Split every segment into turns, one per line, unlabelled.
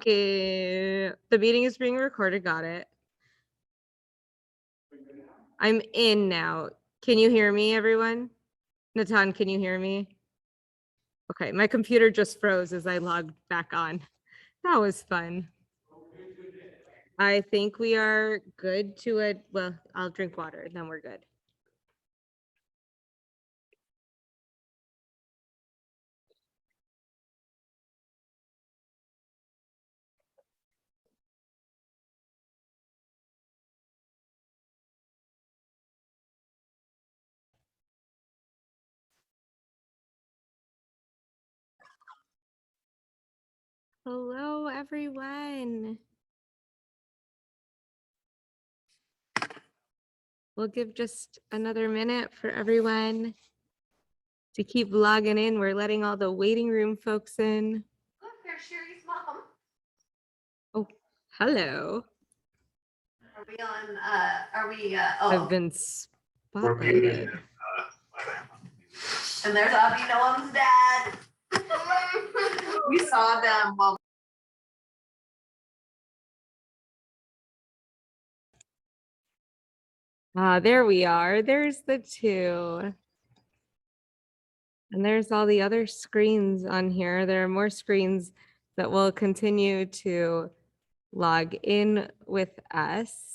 Okay, the meeting is being recorded. Got it. I'm in now. Can you hear me, everyone? Natan, can you hear me? Okay, my computer just froze as I logged back on. That was fun. I think we are good to it. Well, I'll drink water, then we're good. Hello, everyone. We'll give just another minute for everyone to keep logging in. We're letting all the waiting room folks in.
Look, there's Sherry's mom.
Oh, hello.
Are we on,
I've been spotlighted.
And there's Abby Noam's dad. We saw them while
There we are. There's the two. And there's all the other screens on here. There are more screens that will continue to log in with us.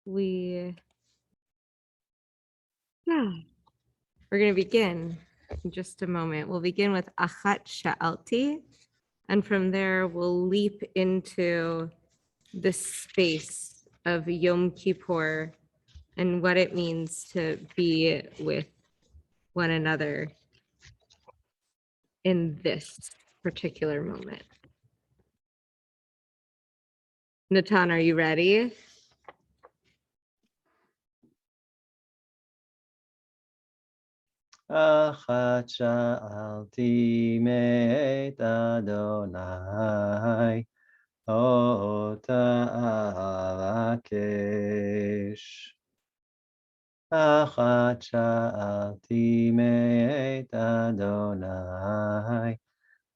We're going to begin in just a moment. We'll begin with Achat Sha'alti, and from there we'll leap into the space of Yom Kippur and what it means to be with one another in this particular moment. Natan, are you ready?
Achat sha'alti me'et Adonai, ota avakesh. Achat sha'alti me'et Adonai,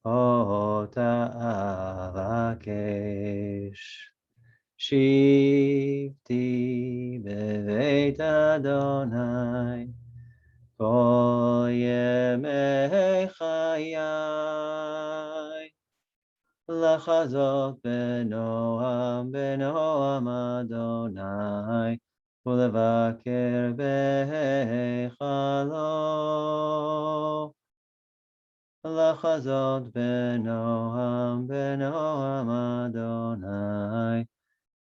ota avakesh. Shivti beveit Adonai, Kol yemei chayai, lachazot benoam Adonai, ulevaker beichalo. Lachazot benoam Adonai,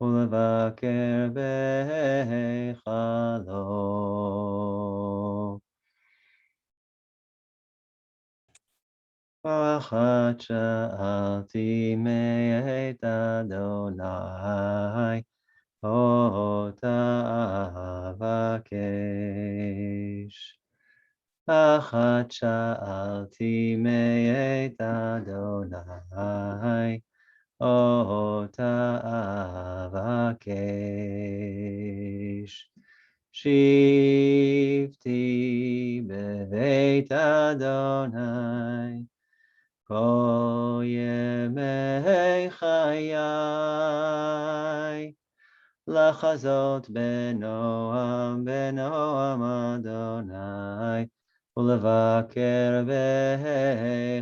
ulevaker beichalo. Achat sha'alti me'et Adonai, ota avakesh. Achat sha'alti me'et Adonai, ota avakesh. Shivti beveit Adonai, Kol yemei chayai, lachazot benoam Adonai, ulevaker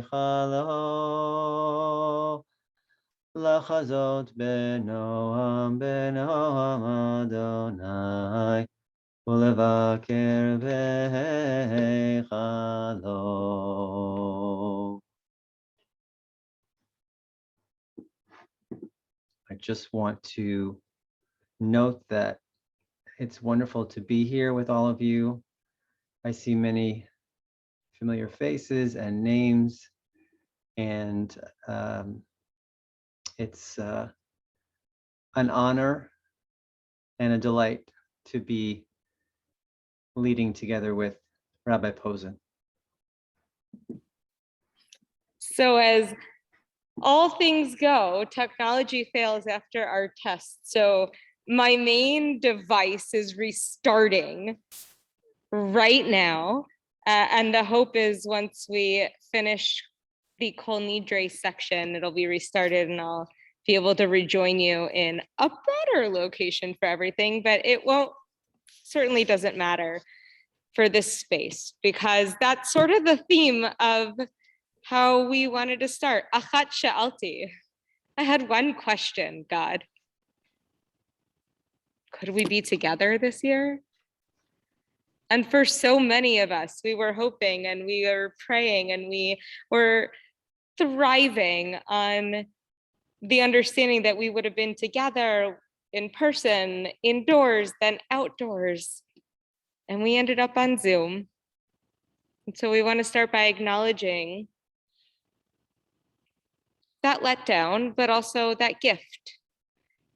beichalo. Lachazot benoam Adonai, ulevaker beichalo. I just want to note that it's wonderful to be here with all of you. I see many familiar faces and names, and it's an honor and a delight to be leading together with Rabbi Posen.
So as all things go, technology fails after our test. So my main device is restarting right now. And the hope is once we finish the Kol Nidre section, it'll be restarted and I'll be able to rejoin you in a better location for everything, but it won't, certainly doesn't matter for this space because that's sort of the theme of how we wanted to start. Achat she'alti. I had one question, God. Could we be together this year? And for so many of us, we were hoping and we were praying and we were thriving on the understanding that we would have been together in person, indoors, then outdoors. And we ended up on Zoom. And so we want to start by acknowledging that letdown, but also that gift,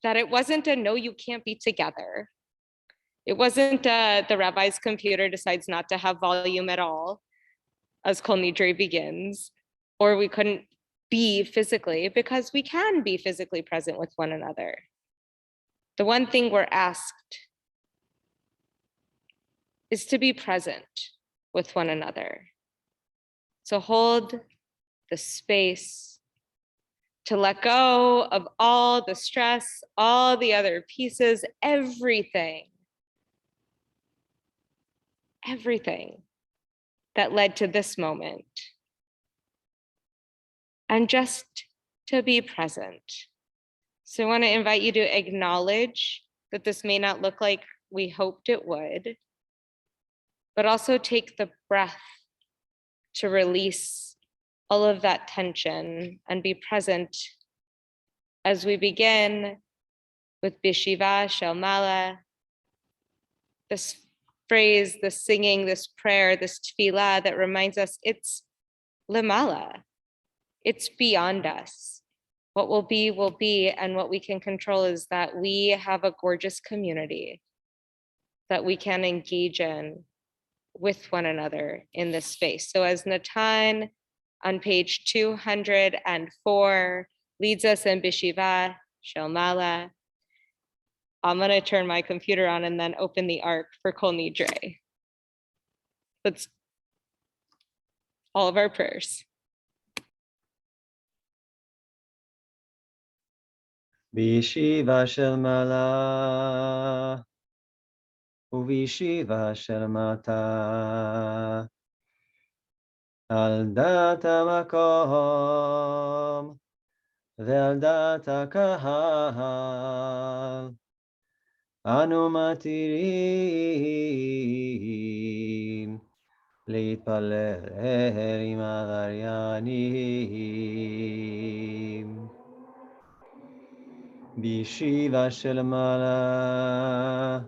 that it wasn't a no, you can't be together. It wasn't the rabbi's computer decides not to have volume at all as Kol Nidre begins, or we couldn't be physically because we can be physically present with one another. The one thing we're asked is to be present with one another. So hold the space to let go of all the stress, all the other pieces, everything that led to this moment. And just to be present. So I want to invite you to acknowledge that this may not look like we hoped it would, but also take the breath to release all of that tension and be present as we begin with Bishiva Shel Mala, this phrase, this singing, this prayer, this tefillah that reminds us it's lemala, it's beyond us. What will be, and what we can control is that we have a gorgeous community that we can engage in with one another in this space. So as Natan on page 204 leads us in Bishiva Shel Mala, I'm gonna turn my computer on and then open the ark for Kol Nidre. That's all of our prayers.
Bishiva shel mala, ubishiva shel mata, al dat hamakom, ve'al dat hakahal, anu matirim, להתפלל עם העבריינים. בישיבה של מעלה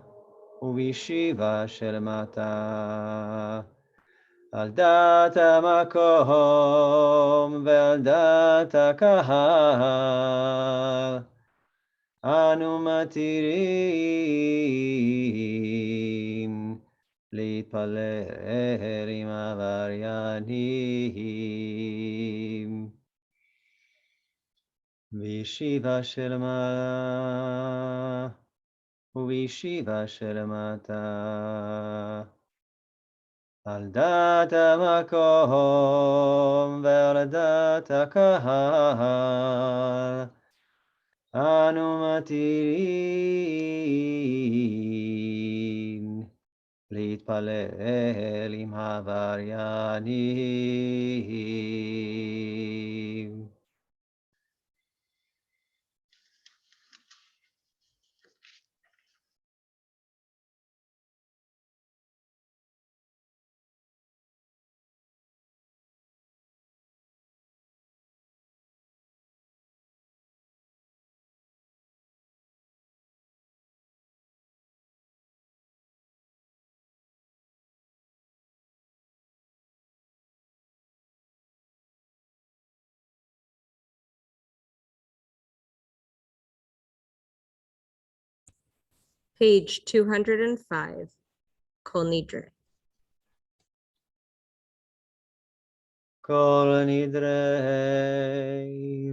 ובישיבה של מטה, על דעת המקום ועל דעת הקהל, אנו מתירים להתפלל עם עבריינים. בישיבה של מעלה ובישיבה של מטה, על דעת המקום ועל דעת הקהל, אנו מתירים להתפלל עם העבריינים.
Page 205, Kol Nidre.
Kol Nidre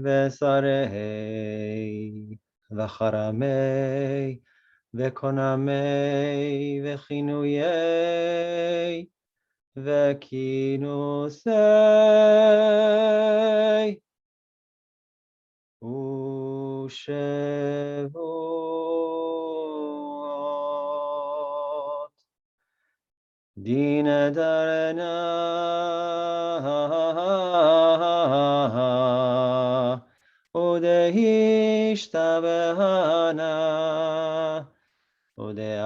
v'sarei v'charamei וקונמי וכינויי וכינוסי ושבועות דין דרנה ודהשתבהנה ודאחרימנה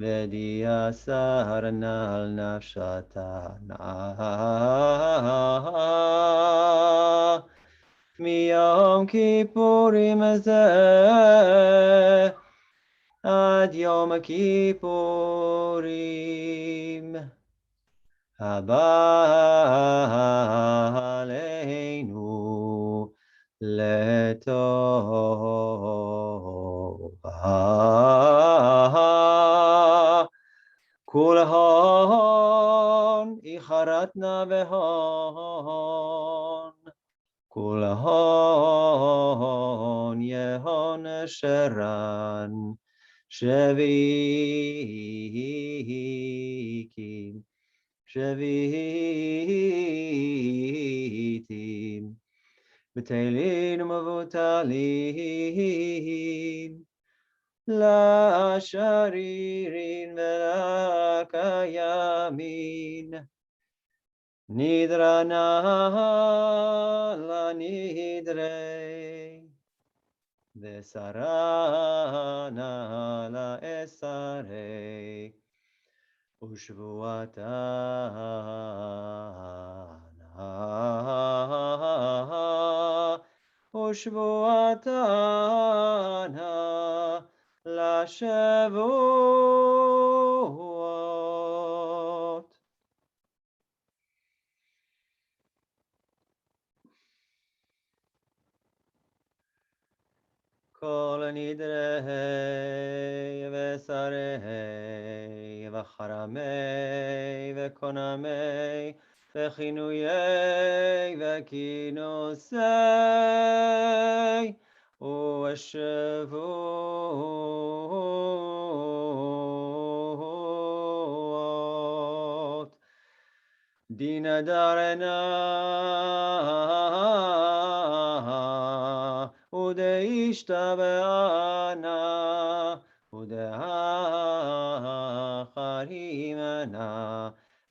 ודיאסרנה על נפשתנה מיום כיפורים זה עד יום הכיפורים הבא עלינו לטובה. כולהון איחרתנה בהון, כולהון יהון שרן, שביתים, בטלים ומבוטלים, לשרירים ולקיימים, נדרנה לנדרי, ושרנה לאסרי, ושבועתנה לשבועות. Kol Nidre ושרי וחרמי וקונמי וכינויי וכינוסי ושבועות דין דרנה ודאשתבהנה ודאחרימנה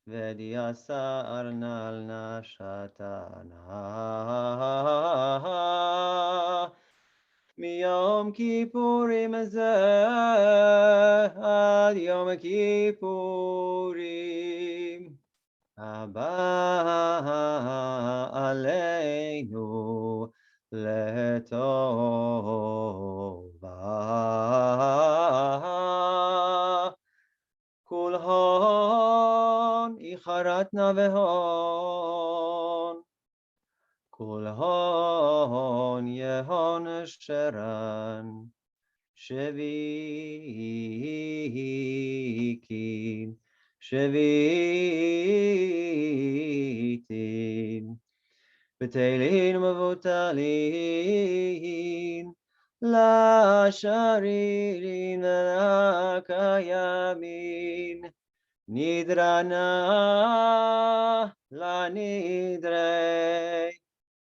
ודיאסרנה על נפשתנה מיום כיפורים זה עד יום הכיפורים הבא עלינו לטובה. כולהון איחרתנה בהון, כולהון יהון שרן, שביתים, בטלים ומבוטלים, לשרירים ולקיימים, נדרנה לנדרי,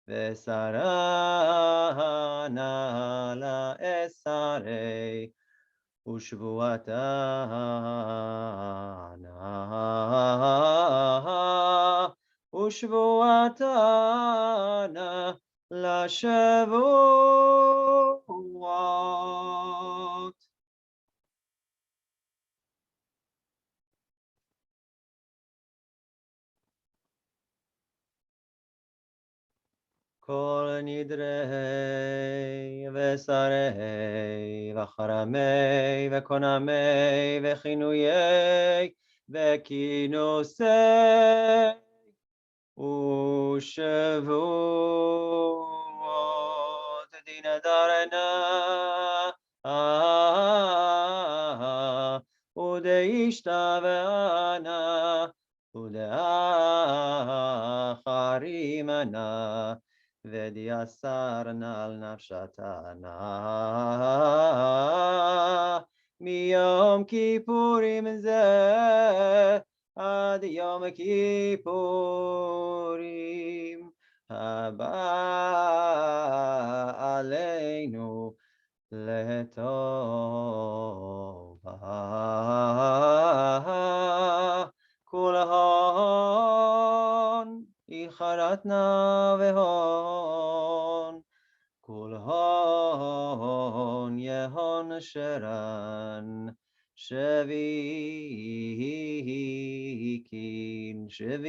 ושרנה לאסרי, ושבועתנה לשבועות. Kol Nidre ושרי וחרמי וקונמי וכינויי וכינוסי ושבועות דין דרנה ודאשתבהנה ודאחרימנה ודיאסרנה על נפשתנה מיום כיפורים זה עד יום כיפורים הבא עלינו לטובה. כולהון איחרתנה והון כולהון יהון שרן שוויקין שוויתין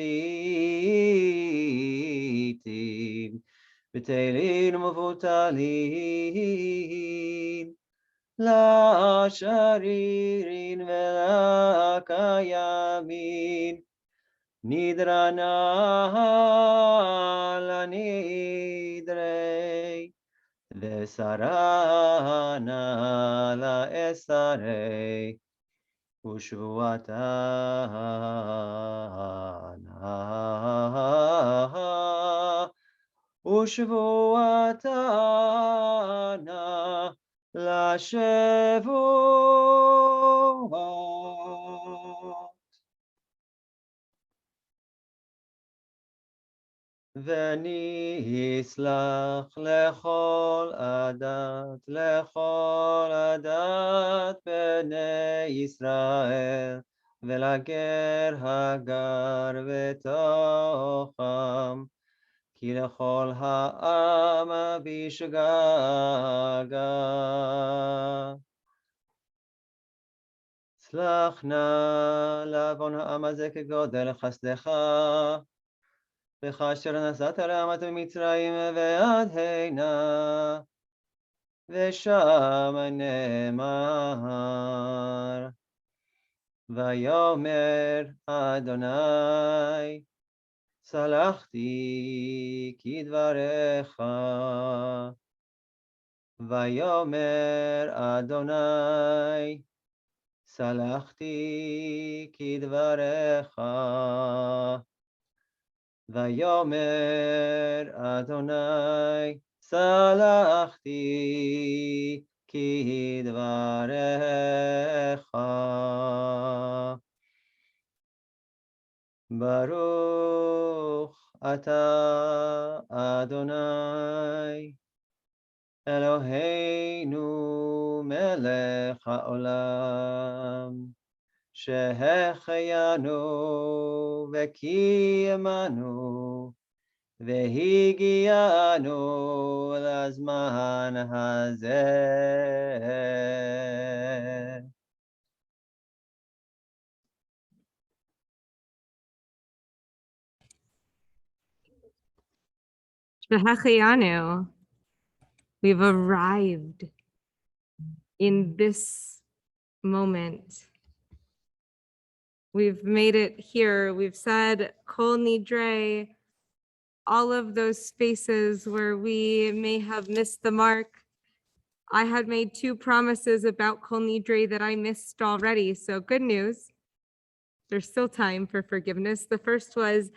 בטלין ומבוטלין לשרירין ולקיימין נדרנה לנדרי ושרנה לאסרי ושבועתנה לשבוע ונסלח לכל עדת בני ישראל ולגר הגר בתוכם כי לכל העם בשגגה. סלח נא לעוון העם הזה כגודל חסדך וכאשר נסעת לעמת במצרים ועד הנה ושם נאמר ויאמר אדוני סלחתי כדבריך ויאמר אדוני סלחתי כדבריך ויאמר אדוני סלחתי כדבריך. ברוך אתה אדוני אלוהינו מלך העולם שהחיינו וקיימנו והגיענו לזמן הזה.
Shehecheyanu. We've arrived in this moment. We've made it here. We've said Kol Nidre, all of those spaces where we may have missed the mark. I had made 2 promises about Kol Nidre that I missed already. So good news. There's still time for forgiveness. The first was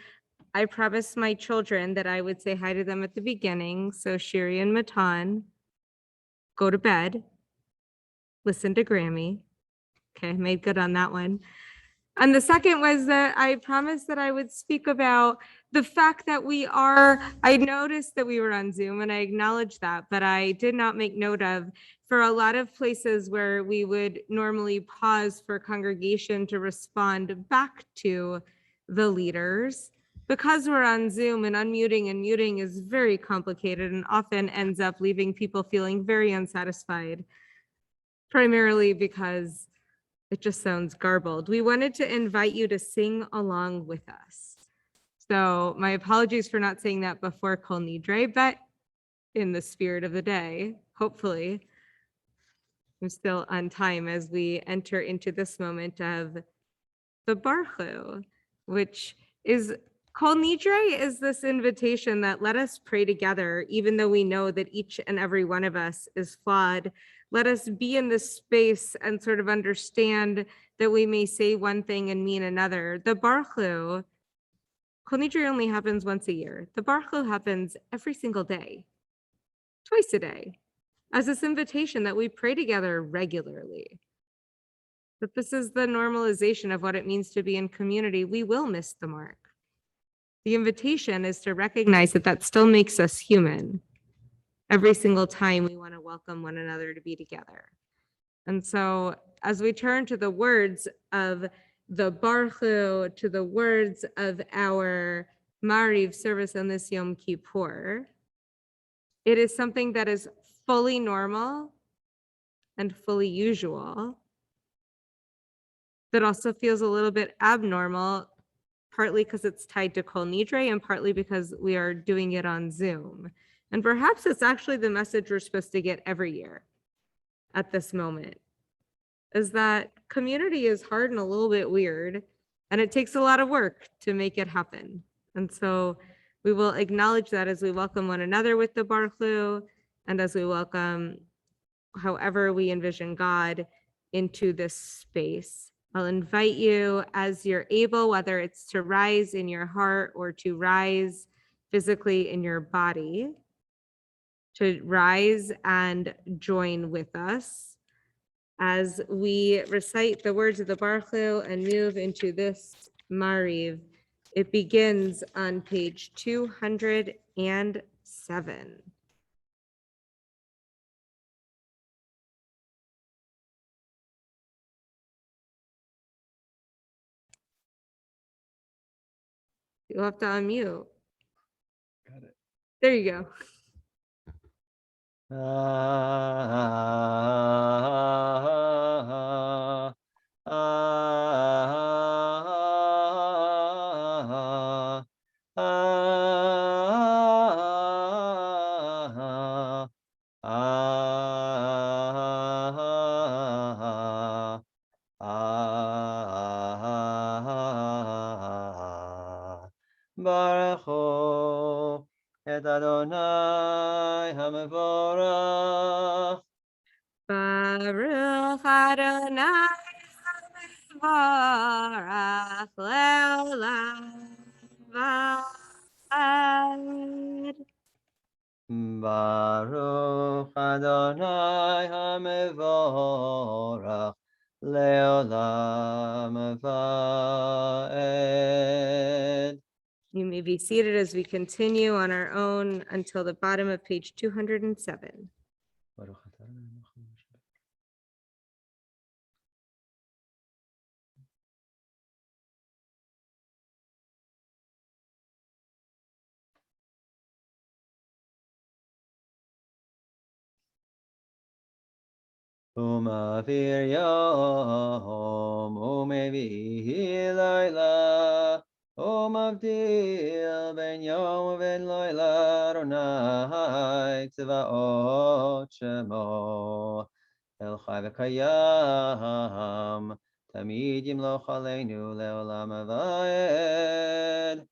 I promised my children that I would say hi to them at the beginning. So Shiri and Matan, go to bed, listen to Grammy. Okay, made good on that one. And the second was that I promised that I would speak about the fact that I noticed that we were on Zoom and I acknowledged that, but I did not make note of for a lot of places where we would normally pause for congregation to respond back to the leaders. Because we're on Zoom and unmuting and muting is very complicated and often ends up leaving people feeling very unsatisfied, primarily because it just sounds garbled. We wanted to invite you to sing along with us. So my apologies for not saying that before Kol Nidre, but in the spirit of the day, hopefully, I'm still on time as we enter into this moment of the Baruch, which is Kol Nidre is this invitation that let us pray together, even though we know that each and every one of us is flawed. Let us be in this space and sort of understand that we may say one thing and mean another. The Baruch Kol Nidre only happens once a year. The Baruch Hu happens every single day, twice a day, as this invitation that we pray together regularly. That this is the normalization of what it means to be in community. We will miss the mark. The invitation is to recognize that that still makes us human. Every single time we want to welcome one another to be together. And so as we turn to the words of the Baruch Hu, to the words of our Mariv service on this Yom Kippur, it is something that is fully normal and fully usual, that also feels a little bit abnormal, partly because it's tied to Kol Nidre and partly because we are doing it on Zoom. And perhaps it's actually the message we're supposed to get every year at this moment, is that community is hard and a little bit weird, and it takes a lot of work to make it happen. And so we will acknowledge that as we welcome one another with the Baruch Hu, and as we welcome however we envision God into this space. I'll invite you as you're able, whether it's to rise in your heart or to rise physically in your body, to rise and join with us as we recite the words of the Baruch Hu and move into this Mariv. It begins on page 207. You'll have to unmute.
Got it.
There you go.
Baruch Hu et Adonai HaMevorach.
Baruch Adonai Hamevorach Leolam Va'ad.
Baruch Adonai HaMevorach Leolam Va'ed.
You may be seated as we continue on our own until the bottom of page 207.
Baruch atah Adonai Umavir yom, umevih laila, umavdil ben yom ben laila, Adonai tzvaot shemo, El chai v'kayam, tamid yimloch aleinu leolam aved.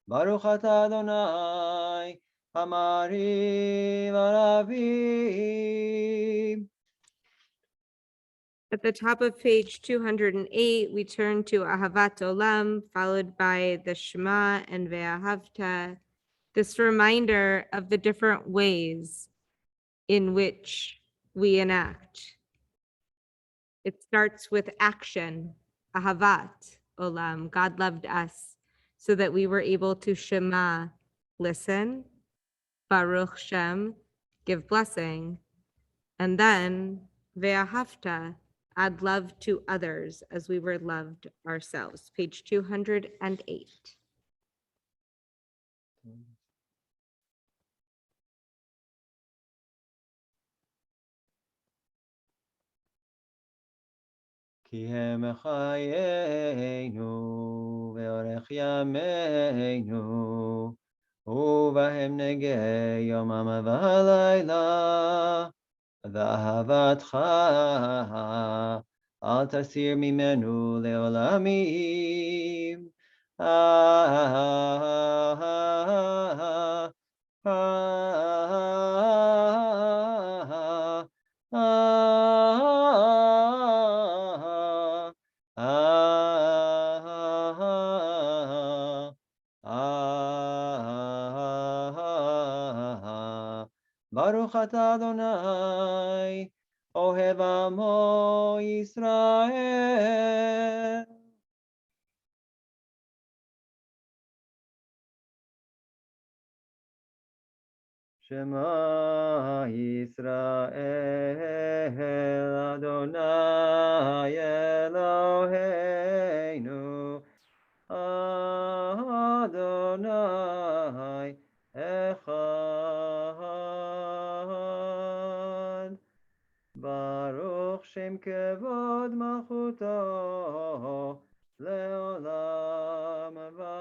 Baruch atah Adonai, Hamari Rabbi.
At the top of page 208, we turn to Ahavat Olam, followed by the Shema and Ve'ahavta. This reminder of the different ways in which we enact. It starts with action, Ahavat Olam. God loved us so that we were able to Shema, listen, Baruch Shem, give blessing, and then Ve'ahavta, add love to others as we were loved ourselves. Page 208.
Ki hem chayenu ve'orech yameinu uvahem negei yomam v'halayla ואהבתך אל תסיר ממנו לעולמים. ברוך אתה אדוני, אוהב עמו ישראל. שמע ישראל, אדוני אלוהינו, אדוני אחד. ברוך שם כבוד מלכותו לעולם ועד.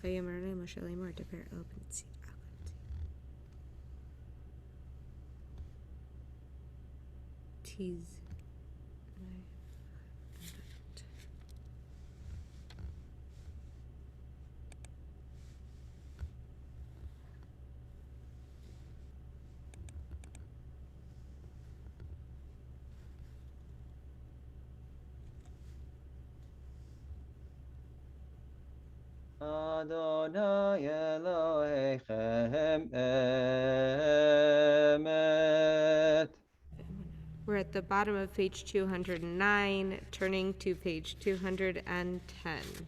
ויאמר להם משה לאמור דבר אל בני ישראל. Tease.
אדוני אלוהיכם אמת.
We're at the bottom of page 209, turning to page 210.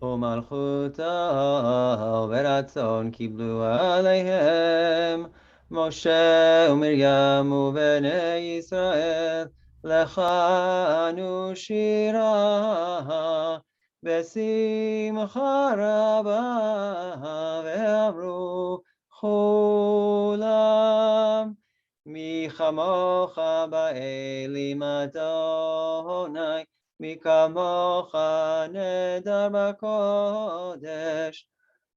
ומלכותה ורצון קיבלו עליהם משה ומרים ובני ישראל, לחנו שירה בשמחה רבה, ואמרו כולם מי כמוך באלים אדוני, מי כמוך נדר בקודש,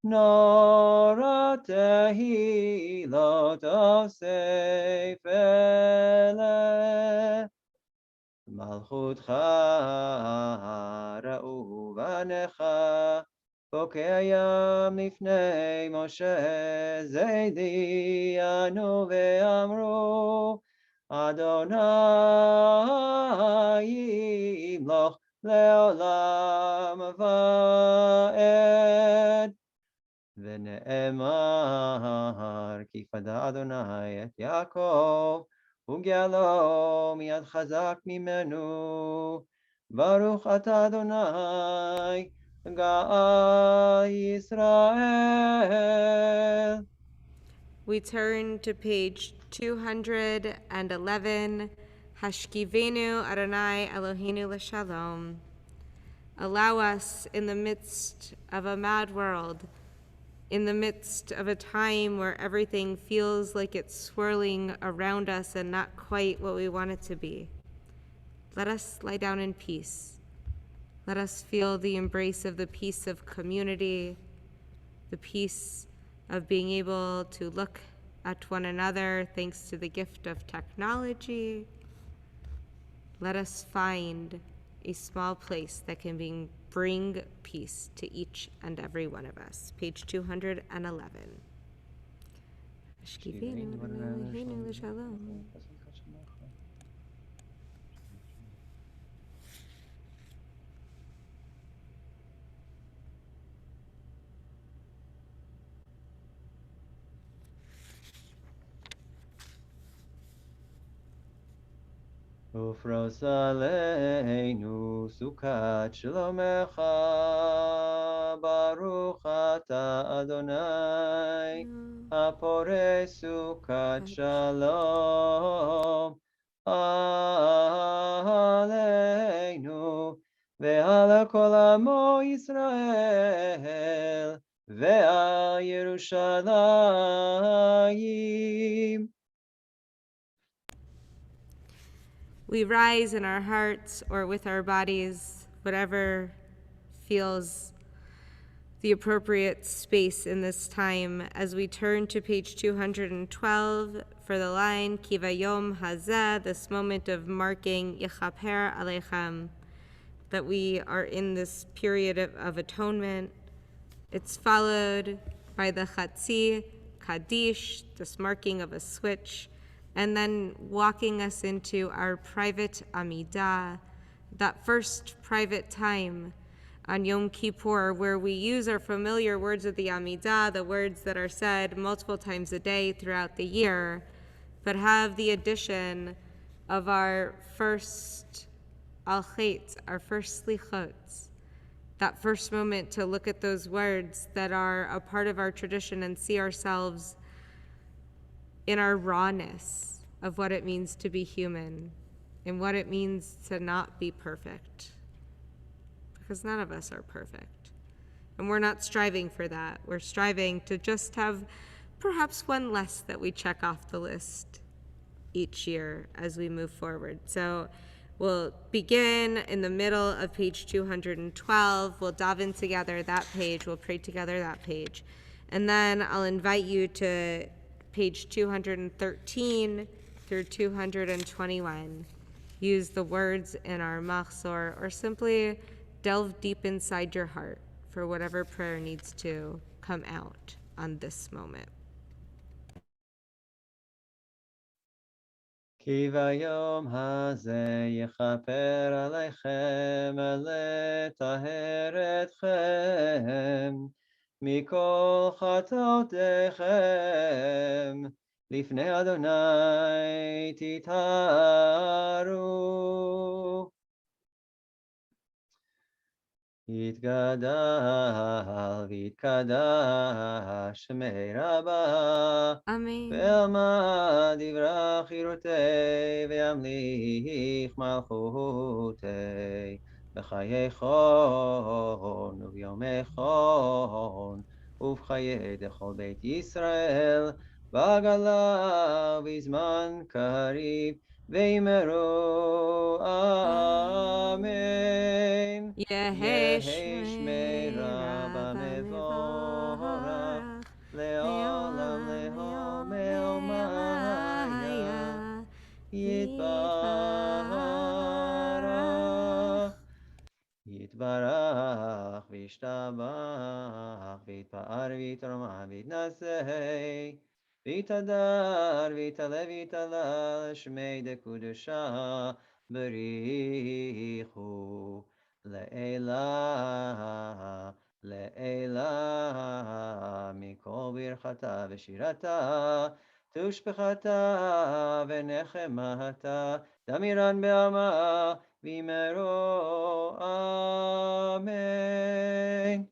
נורא תהילות אוסף אלה. מלכותך ראו בניך, בוקע ים לפני משה, זדי אנו ואמרו, אדוני ימלוך לעולם ועד. ונאמר, כי פדה אדוני את יעקב, וגאלו מיד חזק ממנו. ברוך אתה אדוני, גאל ישראל.
We turn to page 211, Hashkivenu Adonai Eloheinu L'Shalom. Allow us in the midst of a mad world, in the midst of a time where everything feels like it's swirling around us and not quite what we want it to be. Let us lie down in peace. Let us feel the embrace of the peace of community, the peace of being able to look at one another thanks to the gift of technology. Let us find a small place that can bring peace to each and every one of us. Page 211.
ופרוס עלינו סוכת שלומך, ברוך אתה אדוני, הפורש סוכת שלום עלינו, ועל כל עמו ישראל, ועל ירושלים.
We rise in our hearts or with our bodies, whatever feels the appropriate space in this time, as we turn to page 212 for the line Kivayom Hazeh, this moment of marking Yechaper Aleichem, that we are in this period of atonement. It's followed by the Chatzi Kaddish, this marking of a switch, and then walking us into our private Amidah, that first private time on Yom Kippur, where we use our familiar words of the Amidah, the words that are said multiple times a day throughout the year, but have the addition of our first al-chet, our first slichot, that first moment to look at those words that are a part of our tradition and see ourselves in our rawness of what it means to be human and what it means to not be perfect. Because none of us are perfect. And we're not striving for that. We're striving to just have perhaps one less that we check off the list each year as we move forward. So we'll begin in the middle of page 212. We'll dive in together that page. We'll pray together that page. And then I'll invite you to page 213 through 221. Use the words in our machzor, or simply delve deep inside your heart for whatever prayer needs to come out on this moment.
כי ביום הזה יכפר עליכם לטהר אתכם מכל חטאותיכם, לפני אדוני תטהרו. יתגדל ויתקדש שמי רבה,
Amen.
ועמד יברח חירותי, וימליך מלכותי, בחיי חון וביומי חון, ובחיי דכל בית ישראל, בגלה ובזמן קריב, ואמרו אמן. יהי שמי רבה מבורך, לעולם לעולמי עולמיה, יתברך. יתברך וישתבח, ויתפאר ויתרומם ויתנשא, ויתהדר ויתעלה ויתהלל, שמי דקודשה בריחו. לעילה, לעילה, מכל ברכתה ושירתה, תושבחתה ונחמתה, דמירן בעמה, ואמרו אמן.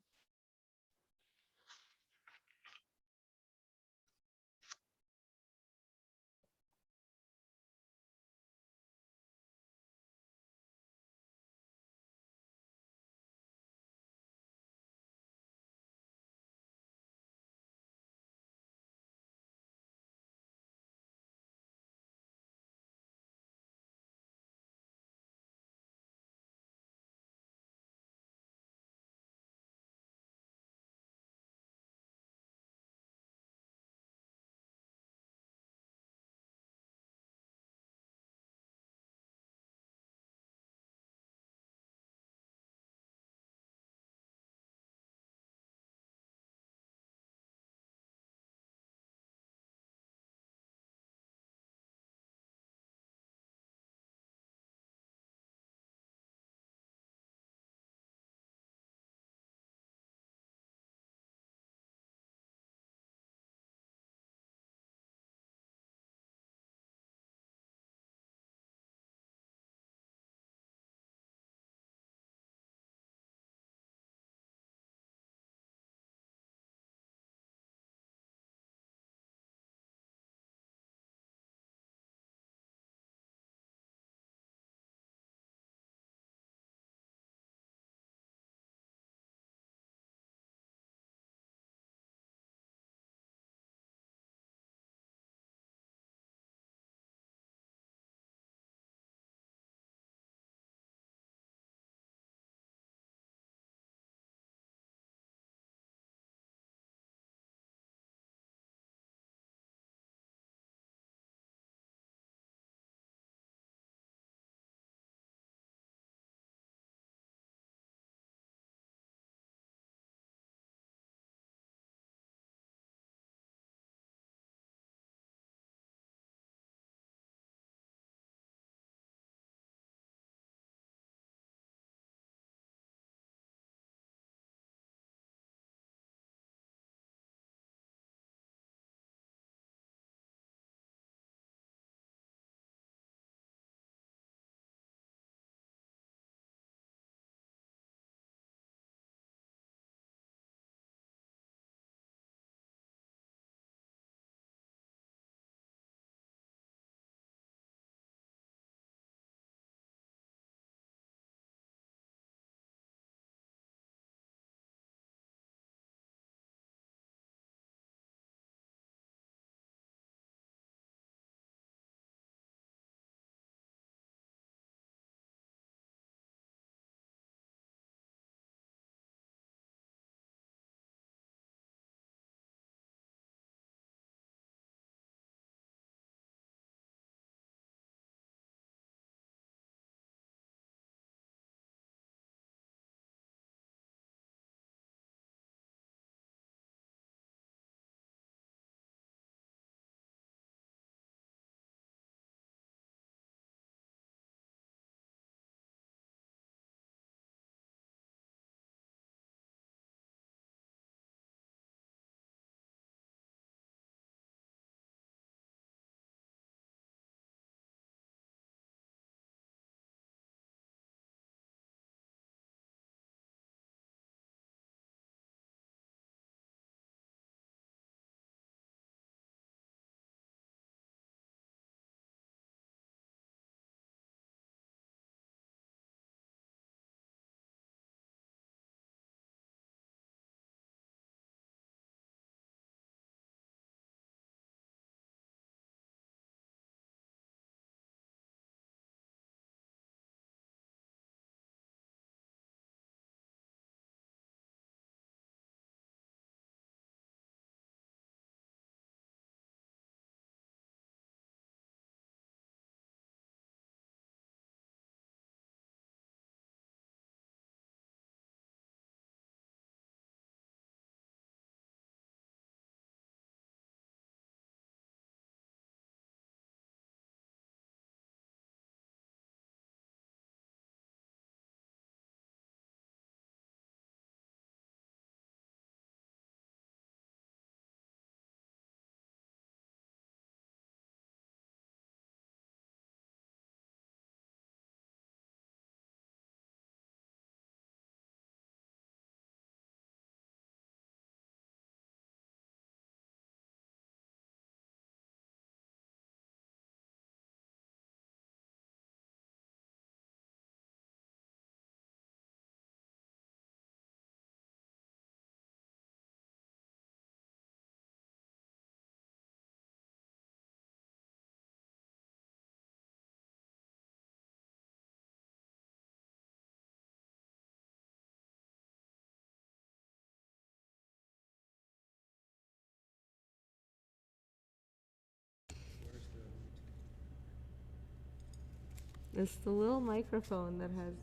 It's the little microphone that has.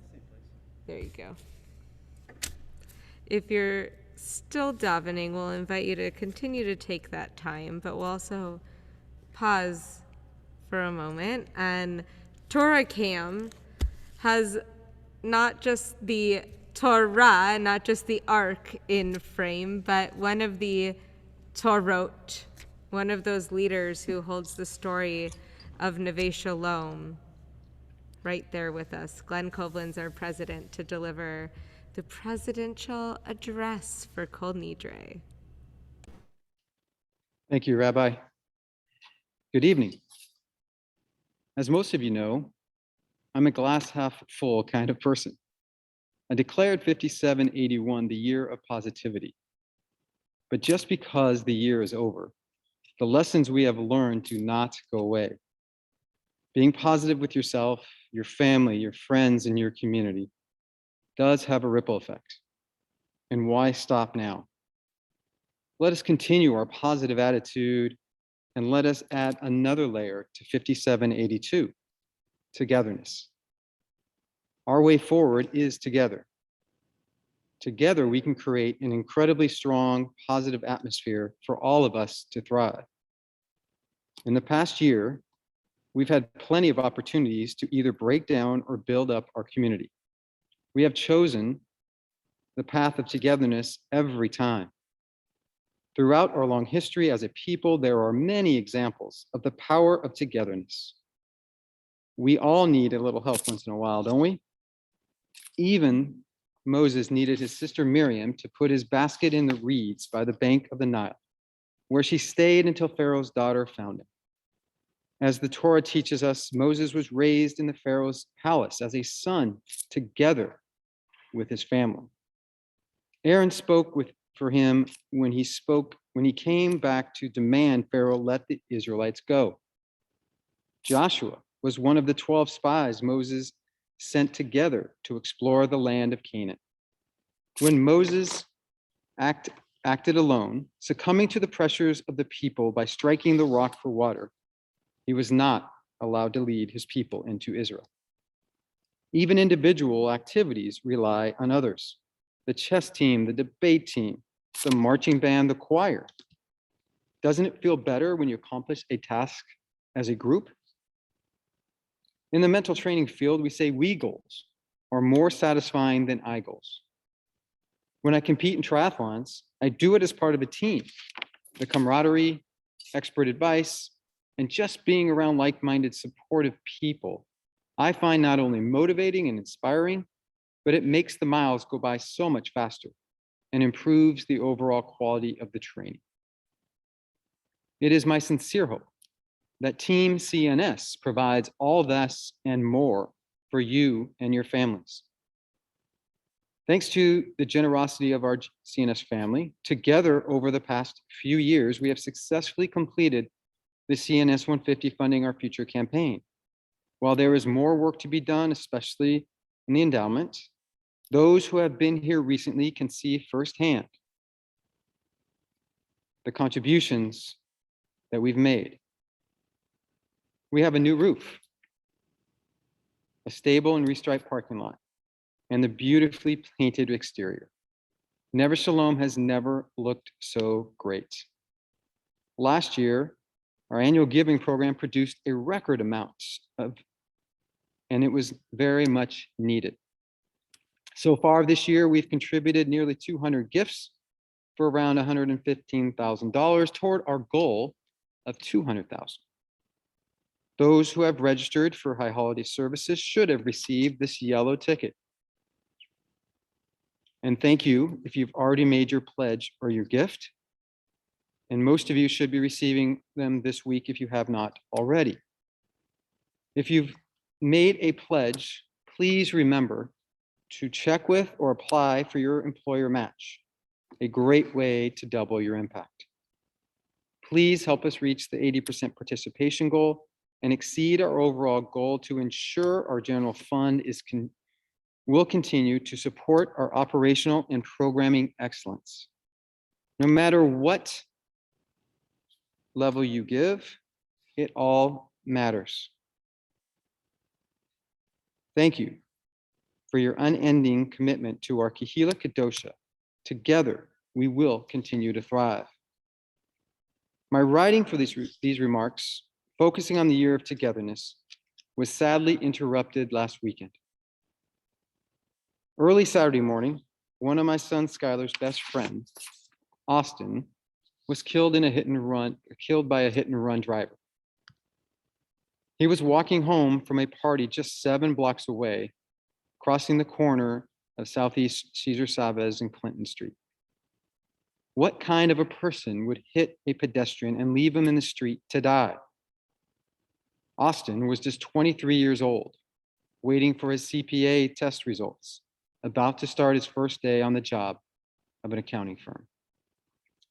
There you go. If you're still davening, we'll invite you to continue to take that time, but we'll also pause for a moment. And Torah Cam has not just the Torah, not just the ark in frame, but one of the Torot, one of those leaders who holds the story of Neve Shalom, right there with us. Glenn Kovlin's our president to deliver the presidential address for Kol Nidre.
Thank you, Rabbi. Good evening. As most of you know, I'm a glass half full kind of person. I declared 5781 the year of positivity. But just because the year is over, the lessons we have learned do not go away. Being positive with yourself, your family, your friends, and your community does have a ripple effect. And why stop now? Let us continue our positive attitude and let us add another layer to 5782, togetherness. Our way forward is together. Together, we can create an incredibly strong, positive atmosphere for all of us to thrive. In the past year, we've had plenty of opportunities to either break down or build up our community. We have chosen the path of togetherness every time. Throughout our long history as a people, there are many examples of the power of togetherness. We all need a little help once in a while, don't we? Even Moses needed his sister Miriam to put his basket in the reeds by the bank of the Nile, where she stayed until Pharaoh's daughter found him. As the Torah teaches us, Moses was raised in the Pharaoh's palace as a son together with his family. Aaron spoke for him when he came back to demand Pharaoh let the Israelites go. Joshua was one of the 12 spies Moses sent together to explore the land of Canaan. When Moses acted alone, succumbing to the pressures of the people by striking the rock for water, he was not allowed to lead his people into Israel. Even individual activities rely on others. The chess team, the debate team, the marching band, the choir. Doesn't it feel better when you accomplish a task as a group? In the mental training field, we say we goals are more satisfying than I goals. When I compete in triathlons, I do it as part of a team. The camaraderie, expert advice, and just being around like-minded, supportive people, I find not only motivating and inspiring, but it makes the miles go by so much faster and improves the overall quality of the training. It is my sincere hope that Team CNS provides all this and more for you and your families. Thanks to the generosity of our CNS family, together over the past few years, we have successfully completed the CNS 150 Funding Our Future campaign. While there is more work to be done, especially in the endowment, those who have been here recently can see firsthand the contributions that we've made. We have a new roof, a stable and restriped parking lot, and the beautifully painted exterior. Neve Shalom has never looked so great. Last year, our annual giving program produced a record amount and it was very much needed. So far this year, we've contributed nearly 200 gifts for around $115,000 toward our goal of $200,000. Those who have registered for High Holiday Services should have received this yellow ticket. And thank you if you've already made your pledge or your gift. And most of you should be receiving them this week if you have not already. If you've made a pledge, please remember to check with or apply for your employer match, a great way to double your impact. Please help us reach the 80% participation goal and exceed our overall goal to ensure our general fund will continue to support our operational and programming excellence. No matter what level you give, it all matters. Thank you for your unending commitment to our Kehila Kadosha. Together, we will continue to thrive. My writing for these remarks, focusing on the year of togetherness, was sadly interrupted last weekend. Early Saturday morning, one of my son Skylar's best friends, Austin, was killed by a hit and run driver. He was walking home from a party just 7 blocks away, crossing the corner of Southeast Cesar Chavez and Clinton Street. What kind of a person would hit a pedestrian and leave him in the street to die? Austin was just 23 years old, waiting for his CPA test results, about to start his first day on the job of an accounting firm.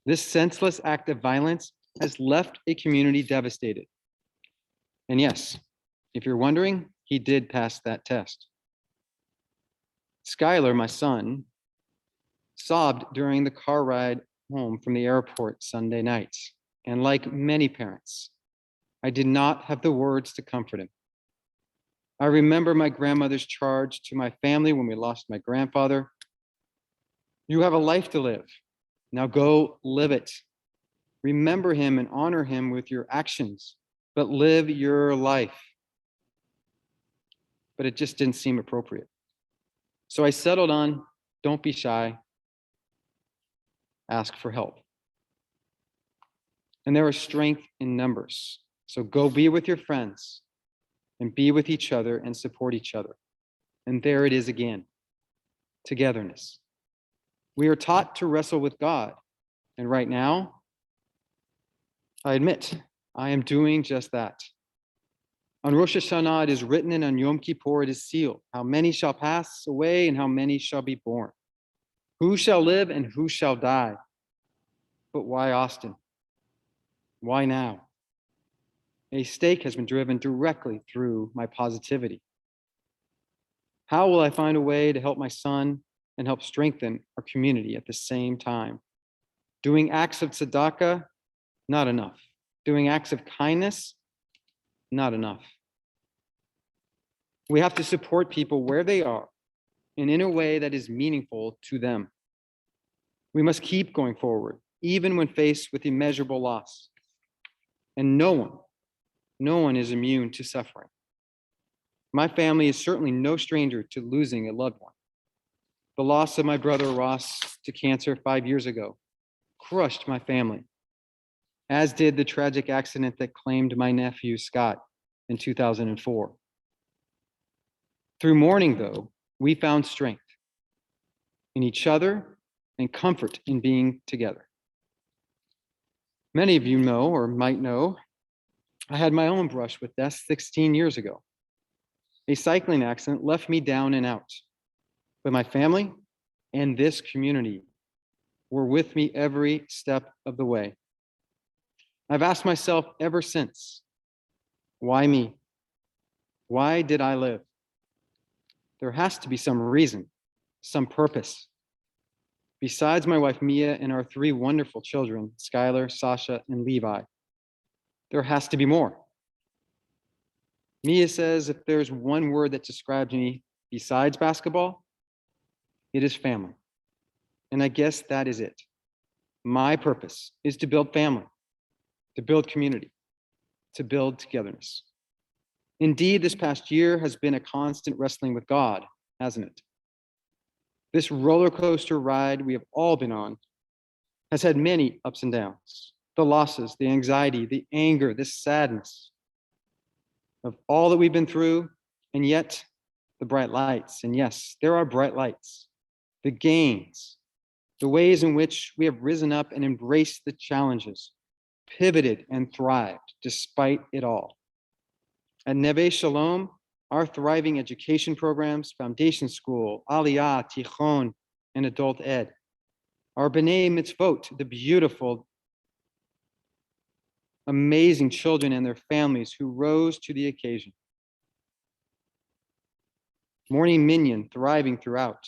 This senseless act of violence has left a community devastated. And yes, if you're wondering, he did pass that test. Skylar, my son, sobbed during the car ride home from the airport Sunday night. And like many parents, I did not have the words to comfort him. I remember my grandmother's charge to my family when we lost my grandfather. You have a life to live. Now go live it. Remember him and honor him with your actions, but live your life. But it just didn't seem appropriate. So I settled on, don't be shy, ask for help. And there is strength in numbers. So go be with your friends and be with each other and support each other. And there it is again, togetherness. We are taught to wrestle with God. And right now, I admit, I am doing just that. On Rosh Hashanah, it is written, and on Yom Kippur, it is sealed. How many shall pass away and how many shall be born? Who shall live and who shall die? But why Austin? Why now? A stake has been driven directly through my positivity. How will I find a way to help my son and help strengthen our community at the same time? Doing acts of tzedakah, not enough. Doing acts of kindness, not enough. We have to support people where they are and in a way that is meaningful to them. We must keep going forward, even when faced with immeasurable loss. And no one is immune to suffering. My family is certainly no stranger to losing a loved one. The loss of my brother Ross to cancer 5 years ago crushed my family, as did the tragic accident that claimed my nephew Scott in 2004. Through mourning, though, we found strength in each other and comfort in being together. Many of you know or might know, I had my own brush with death 16 years ago. A cycling accident left me down and out, but my family and this community were with me every step of the way. I've asked myself ever since, why me? Why did I live? There has to be some reason, some purpose. Besides my wife Mia and our 3 wonderful children, Skylar, Sasha, and Levi, there has to be more. Mia says if there's one word that describes me besides basketball, it is family. And I guess that is it. My purpose is to build family, to build community, to build togetherness. Indeed, this past year has been a constant wrestling with God, hasn't it? This roller coaster ride we have all been on has had many ups and downs. The losses, the anxiety, the anger, the sadness of all that we've been through, and yet the bright lights. And yes, there are bright lights, the gains, the ways in which we have risen up and embraced the challenges, pivoted and thrived despite it all. At Neve Shalom, our thriving education programs, foundation school, Aliyah, Tichon, and adult ed, our B'nai Mitzvot, the beautiful, amazing children and their families who rose to the occasion. Morning Minyan thriving throughout,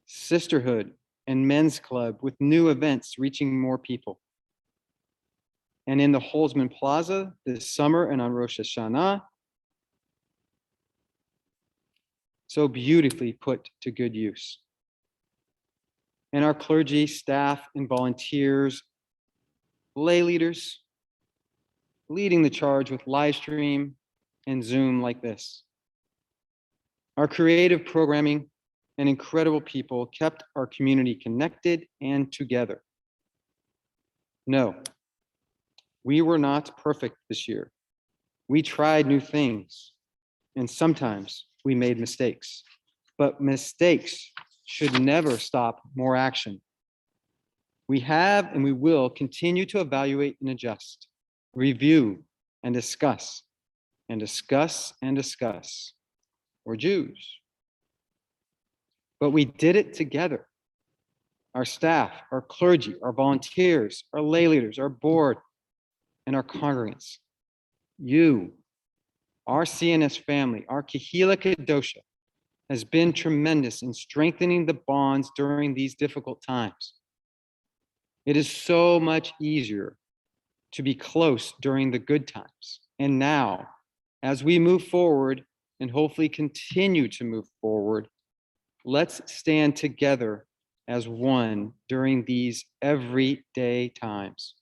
sisterhood and men's club with new events reaching more people. And in the Holzman Plaza this summer and on Rosh Hashanah, so beautifully put to good use. And our clergy, staff, and volunteers, lay leaders, leading the charge with live stream and Zoom like this. Our creative programming and incredible people kept our community connected and together. No, we were not perfect this year. We tried new things, and sometimes we made mistakes. But mistakes should never stop more action. We have and we will continue to evaluate and adjust, review and discuss, and discuss and discuss. We're Jews. But we did it together. Our staff, our clergy, our volunteers, our lay leaders, our board, and our congregants. You, our CNS family, our Kehila Kedosha, has been tremendous in strengthening the bonds during these difficult times. It is so much easier to be close during the good times. And now, as we move forward and hopefully continue to move forward, let's stand together as one during these everyday times.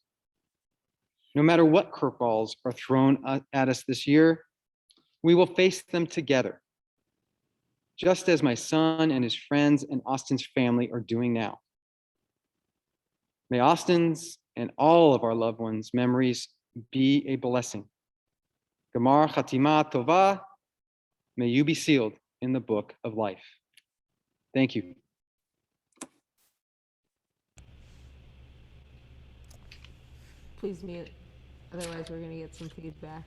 No matter what curveballs are thrown at us this year, we will face them together, just as my son and his friends and Austin's family are doing now. May Austin's and all of our loved ones' memories be a blessing. Gamar Chatima Tova, may you be sealed in the book of life. Thank you.
Please mute, otherwise we're going to get some feedback.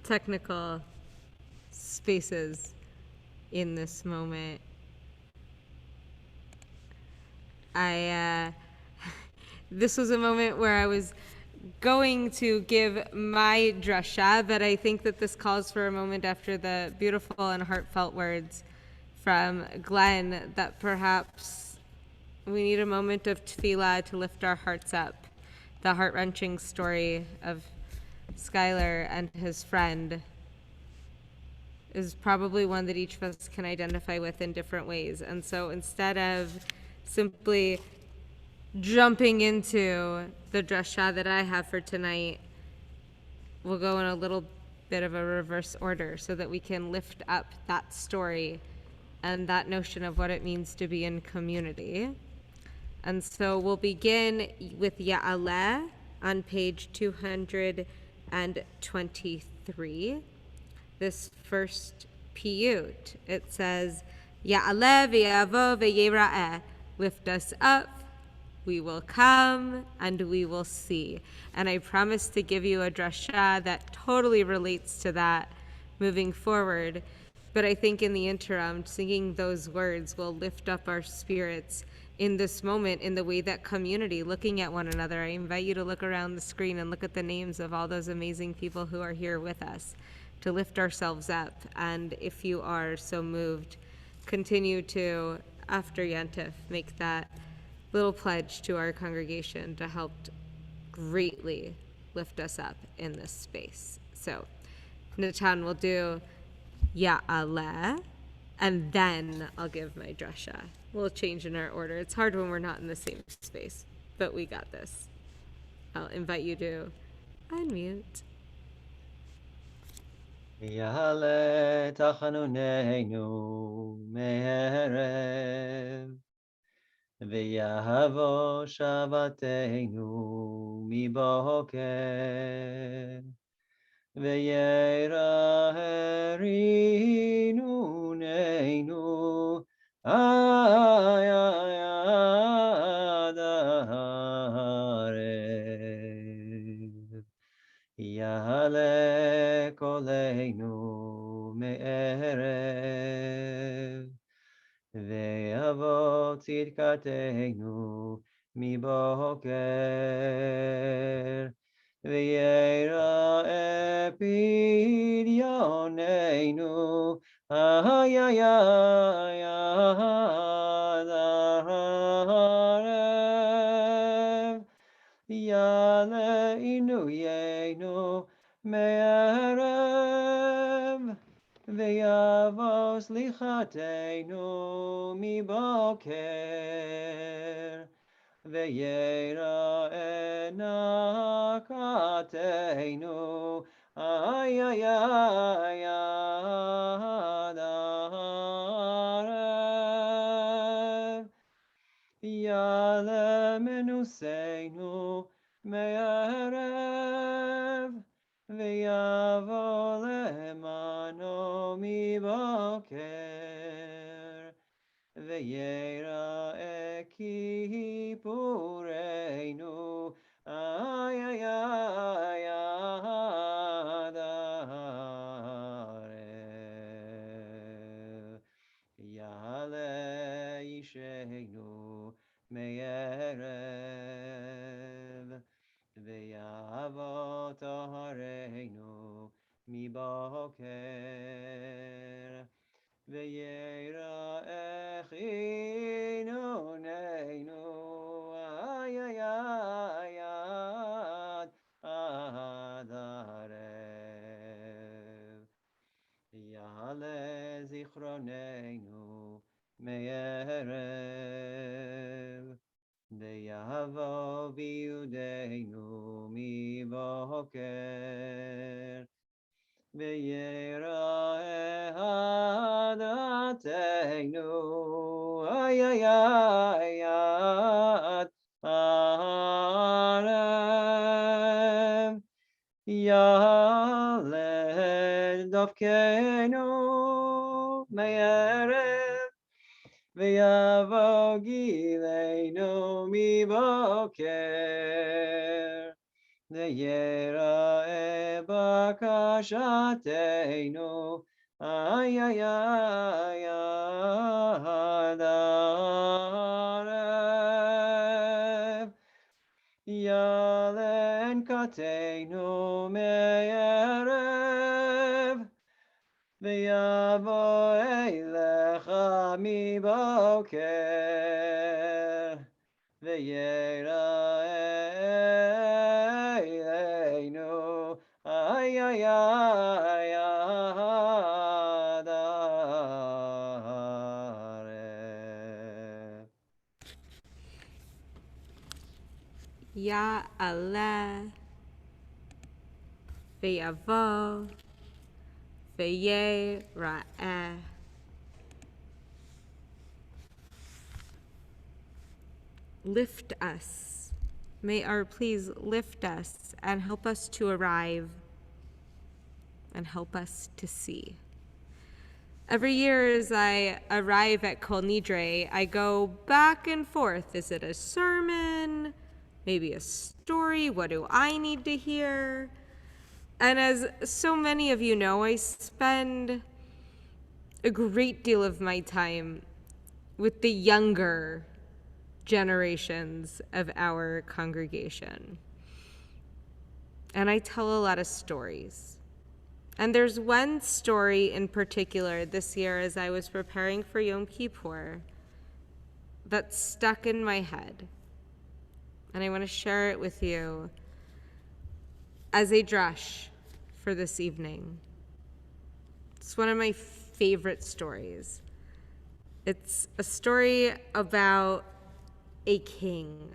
Technical spaces in this moment. This was a moment where I was going to give my drasha, but I think that this calls for a moment after the beautiful and heartfelt words from Glenn that perhaps we need a moment of tefillah to lift our hearts up. The heart-wrenching story of Skylar and his friend is probably one that each of us can identify with in different ways. And so instead of simply jumping into the drasha that I have for tonight, we'll go in a little bit of a reverse order so that we can lift up that story and that notion of what it means to be in community. And so we'll begin with Ya'aleh on page 223. This first piyut, it says, Ya'aleh v'yavo v'yira'eh, lift us up, we will come, and we will see. And I promise to give you a drasha that totally relates to that moving forward. But I think in the interim, singing those words will lift up our spirits in this moment in the way that community, looking at one another. I invite you to look around the screen and look at the names of all those amazing people who are here with us, to lift ourselves up. And if you are so moved, continue to, after Yantif, make that little pledge to our congregation to help greatly lift us up in this space. So Natan will do Ya'aleh, and then I'll give my drasha. We'll change in our order. It's hard when we're not in the same space, but we got this. I'll invite you to unmute.
Ya'aleh tachanuneinu me'erev, v'yahavo shavateinu miboker, v'yera herinu neinu ayad haarev. Ya'aleh koleinu me'erev, ve'yavo tzidkateinu miboker, ve'yera pidyoneinu ayayad haarev. Ya'aleinu yeinu me'erev, ויבוא סליחתנו מבוקר, ויראה נקתנו, איי איי איי עד הערב. יעלה מנוסנו מערב, ויבוא למענו מבוקר, ויראה כיפורנו, איי איי איי עד הערב. יעלה אישנו מערב, ויבוא טהרנו מבוקר, ויראה חינוננו, איי איי איי עד הערב. יעלה זיכרוננו מערב, ויבוא ביודנו מבוקר, ויראה הדתנו, איי איי איי עד הערב. יעלה דווקנו מערב, ויבוא גילנו מבוקר, ויראה בקשתנו, איי איי איי עד הערב. יעלה נקתנו מערב, ויבוא אליך מבוקר, ויראה אלינו, איי איי איי עד הערב.
יעלה ויבוא ויראה. Lift us. May our please lift us and help us to arrive and help us to see. Every year as I arrive at Kol Nidre, I go back and forth. Is it a sermon? Maybe a story? What do I need to hear? And as so many of you know, I spend a great deal of my time with the younger generations of our congregation. And I tell a lot of stories. And there's one story in particular this year as I was preparing for Yom Kippur that stuck in my head. And I want to share it with you as a drush for this evening. It's one of my favorite stories. It's a story about a king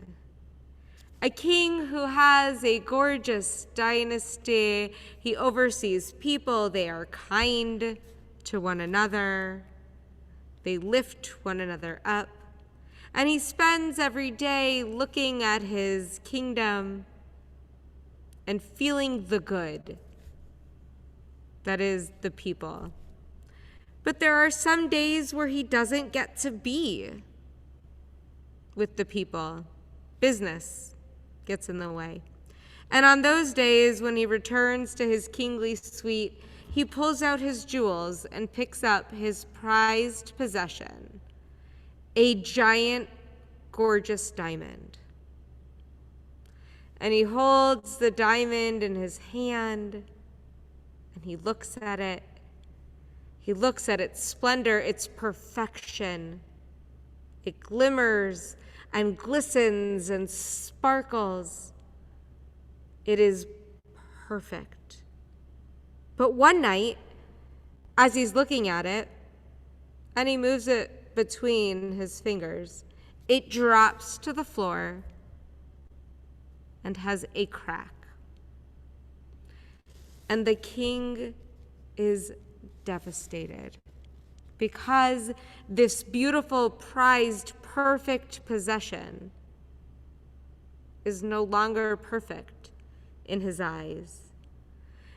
who has a gorgeous dynasty. He oversees people. They are kind to one another. They lift one another up. And he spends every day looking at his kingdom and feeling the good that is the people. But there are some days where he doesn't get to be with the people. Business gets in the way. And on those days when he returns to his kingly suite, he pulls out his jewels and picks up his prized possession, a giant, gorgeous diamond. And he holds the diamond in his hand, and he looks at it. He looks at its splendor, its perfection. It glimmers and glistens and sparkles. It is perfect. But one night, as he's looking at it, and he moves it between his fingers, it drops to the floor and has a crack. And the king is devastated because this beautiful, prized, perfect possession is no longer perfect in his eyes.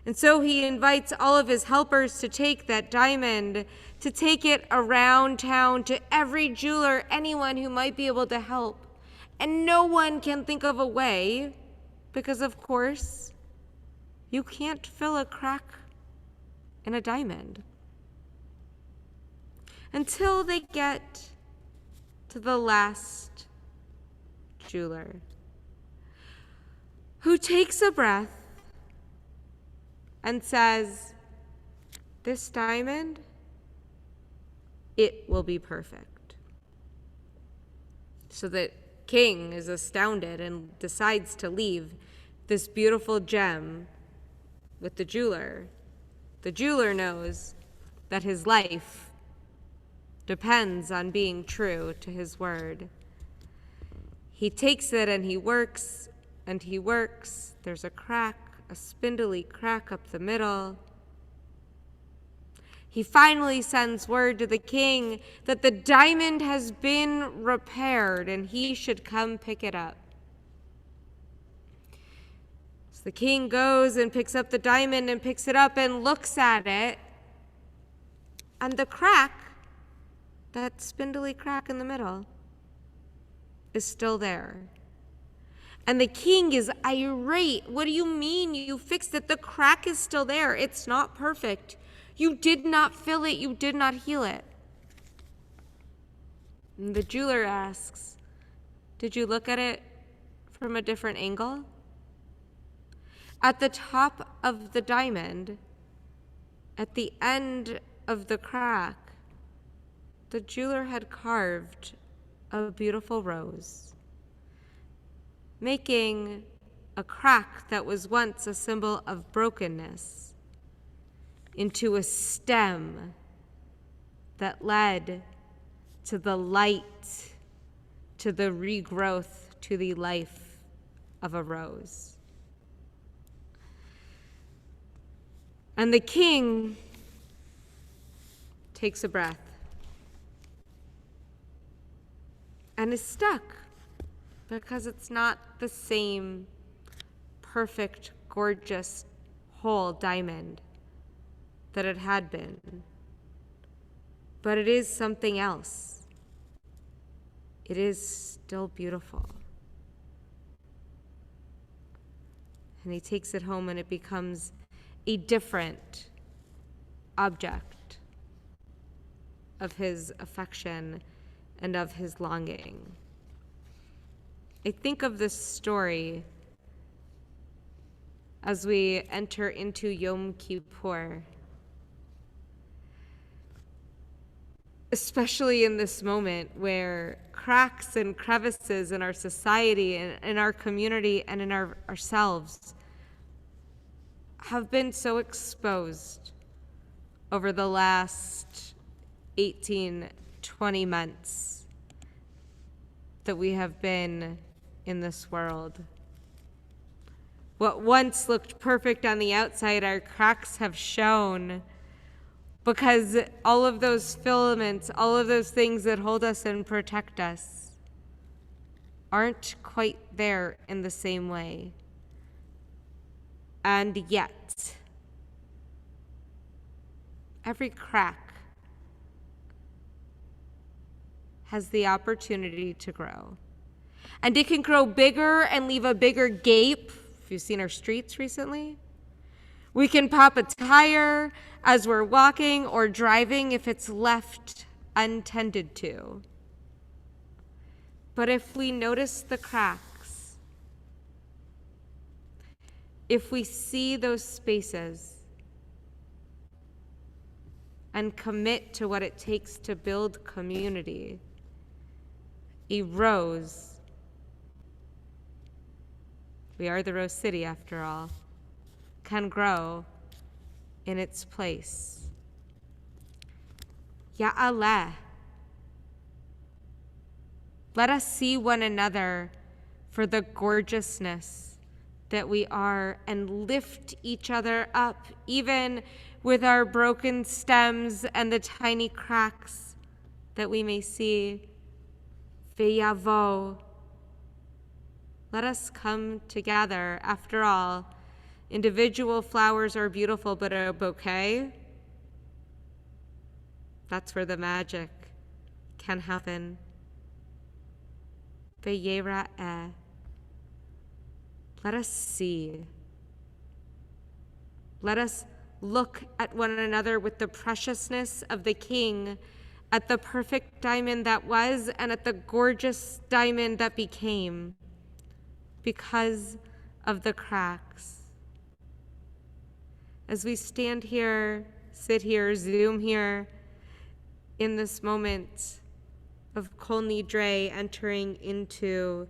And so he invites all of his helpers to take that diamond, to take it around town to every jeweler, anyone who might be able to help. And no one can think of a way, because of course, you can't fill a crack in a diamond. Until they get to the last jeweler, who takes a breath and says, "This diamond, it will be perfect." So the king is astounded and decides to leave this beautiful gem with the jeweler. The jeweler knows that his life depends on being true to his word. He takes it and he works and he works. There's a crack, a spindly crack up the middle. He finally sends word to the king that the diamond has been repaired and he should come pick it up. So the king goes and picks up the diamond and picks it up and looks at it. And the crack, that spindly crack in the middle, is still there. And the king is irate. "What do you mean you fixed it? The crack is still there. It's not perfect. You did not fill it. You did not heal it." And the jeweler asks, "Did you look at it from a different angle?" At the top of the diamond, at the end of the crack, the jeweler had carved a beautiful rose, making a crack that was once a symbol of brokenness into a stem that led to the light, to the regrowth, to the life of a rose. And the king takes a breath and is stuck because it's not the same perfect, gorgeous, whole diamond that it had been. But it is something else. It is still beautiful. And he takes it home and it becomes a different object of his affection and of his longing. I think of this story as we enter into Yom Kippur, especially in this moment where cracks and crevices in our society and in our community and in ourselves have been so exposed over the last 18, 20 months that we have been in this world. What once looked perfect on the outside, our cracks have shown because all of those filaments, all of those things that hold us and protect us aren't quite there in the same way. And yet, every crack has the opportunity to grow. And it can grow bigger and leave a bigger gape. If you've seen our streets recently, we can pop a tire as we're walking or driving if it's left untended to. But if we notice the cracks, if we see those spaces and commit to what it takes to build community, a rose, we are the Rose City after all, can grow in its place. Ya'aleh. Let us see one another for the gorgeousness that we are and lift each other up, even with our broken stems and the tiny cracks that we may see. Ve'yavo. Let us come together. After all, individual flowers are beautiful, but a bouquet, that's where the magic can happen. Ve'yera'eh. Let us see. Let us look at one another with the preciousness of the King, at the perfect diamond that was and at the gorgeous diamond that became because of the cracks. As we stand here, sit here, Zoom here, in this moment of Kol Nidre, entering into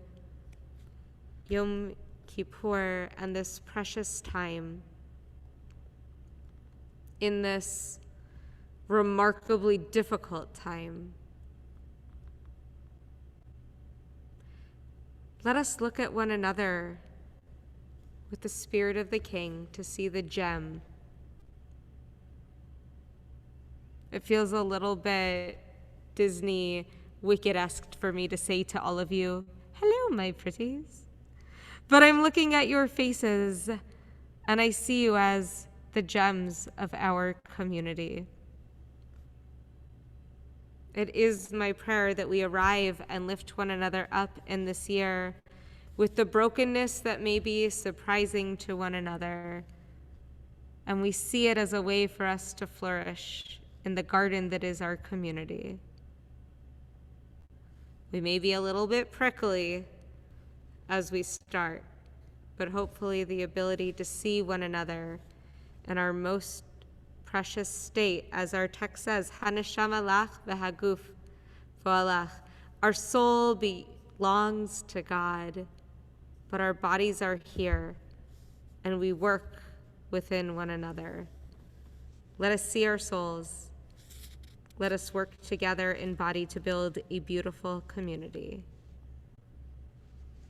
Yom Kippur and this precious time, in this remarkably difficult time, let us look at one another with the spirit of the King to see the gem. It feels a little bit Disney Wicked-esque for me to say to all of you, hello, my pretties. But I'm looking at your faces and I see you as the gems of our community. It is my prayer that we arrive and lift one another up in this year with the brokenness that may be surprising to one another. And we see it as a way for us to flourish in the garden that is our community. We may be a little bit prickly as we start, but hopefully the ability to see one another in our most precious state, as our text says, Haneshama lach v'haguf v'alach. Our soul belongs to God, but our bodies are here, and we work within one another. Let us see our souls. Let us work together in body to build a beautiful community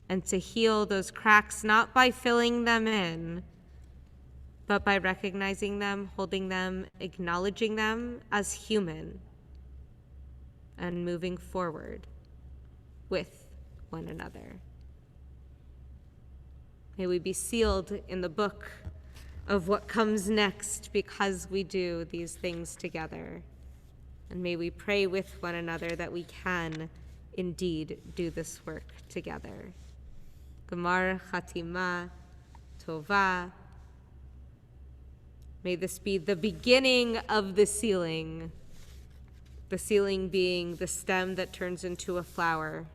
and to heal those cracks, not by filling them in, but by recognizing them, holding them, acknowledging them as human, and moving forward with one another. May we be sealed in the book of what comes next because we do these things together. And may we pray with one another that we can indeed do this work together. Gemar Chatima Tova. May this be the beginning of the sealing being the stem that turns into a flower.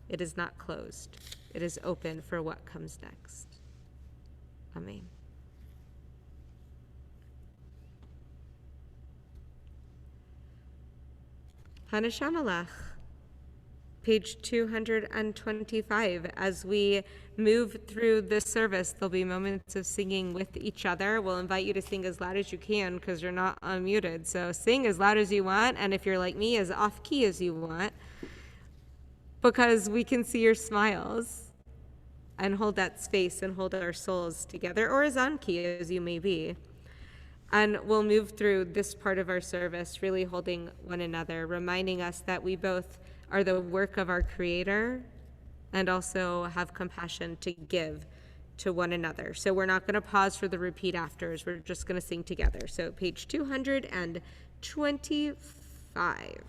It is not closed. It is open for what comes next. Amen. Haneshama page 225. As we move through this service, there'll be moments of singing with each other. We'll invite you to sing as loud as you can because you're not unmuted. So sing as loud as you want, and if you're like me, as off-key as you want, because we can see your smiles and hold that space and hold our souls together, or as on-key as you may be. And we'll move through this part of our service, really holding one another, reminding us that we both are the work of our Creator and also have compassion to give to one another. So we're not going to pause for the repeat afters. We're just going to sing together. So page 225.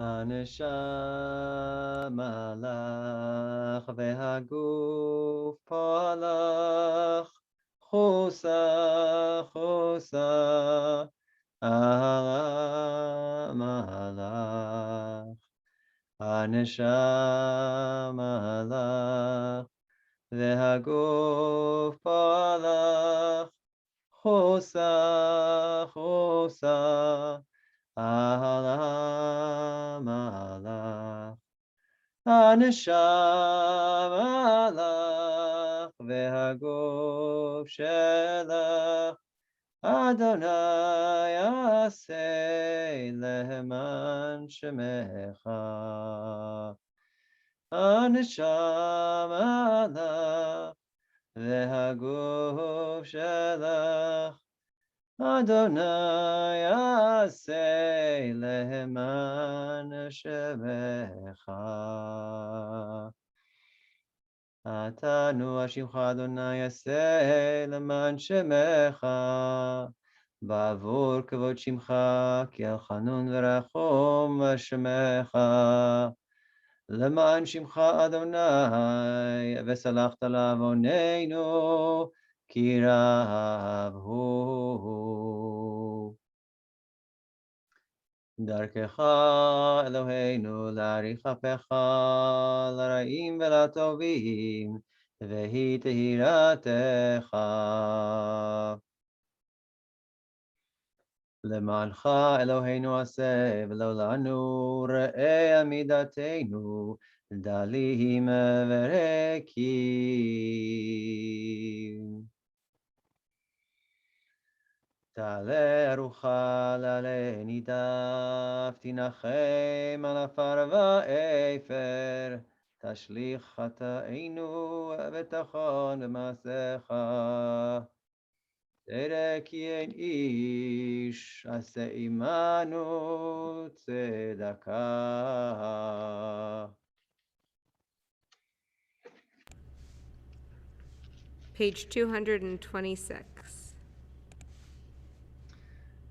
הנשמה לך והגוף פועלך, חוסה חוסה המלך. הנשמה לך והגוף פועלך, חוסה חוסה המלך. הנשמה לך והגוף שלך Adonai aseh leman shemecha. Aneshama lach v'haguf shelach. Adonai aseh leman shemecha. Atanu Hashimcha Adonai Aseh Leman Shemecha Bavur Kavod Shimcha Ki El Chanun V'Rachum Shemecha Leman Shimcha Adonai V'Salachta Lavoneinu Ki Rav Hu Darkecha Eloheinu La'arich Hapecha L'ra'im Ve'latovim Vehi Tehiratecha Lemancha Eloheinu Aseh V'lo lanu Re'ei Amidateinu Dalim Verekim תעלה ארוחה לעלה נידף, תנחם על עפר ואפר, תשליך חטאינו ותחון במעשיך. תראה כי אין איש, עשה עמנו צדקה.
Page 226.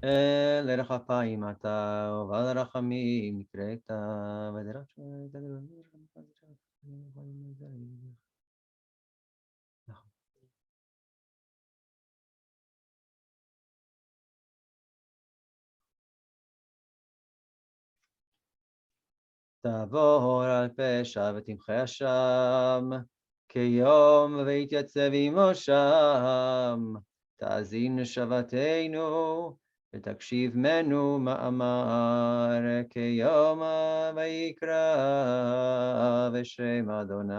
אל לכפיים אתה, ובעל רחמים נקראת, ודרך תעבור על פשע ותמחה אשם, כיום ויתייצב עמו שם. תאזין שבתנו ותקשיב מנו מאמר, כיום ויקרא בשם אדוני.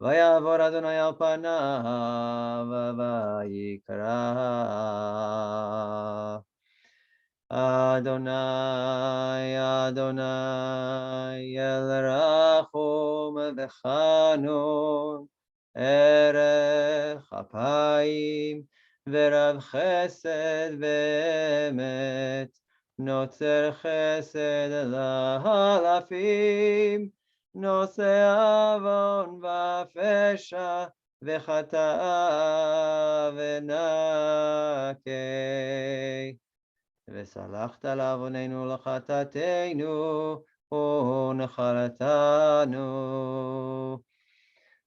ויעבור אדוני על פניו ויקרא. Adonai, Adonai, El Rachum V'Chanun, Erech Apayim, V'Rav Chesed V'Emet, Notzer Chesed L'Halafim, Nose Avon V'Fesha, V'Chata'a V'Nakei. וסלחת לעווננו לחטאתנו ונחלתנו.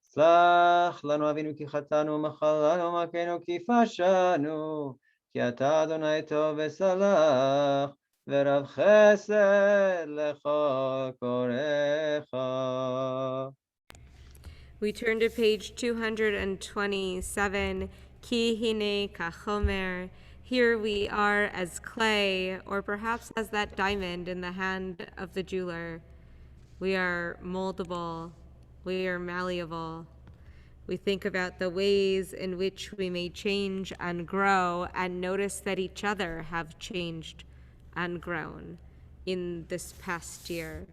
סלח לנו אבינו כי חטאנו ומחלנו ומכנו כי פשענו, כי אתה אדוני טוב וסלח ורב חסד לכל קוראיך.
We turn to page 227, Ki hine kachomer. Here we are as clay, or perhaps as that diamond in the hand of the jeweler. We are moldable. We are malleable. We think about the ways in which we may change and grow, and notice that each other have changed and grown in this past year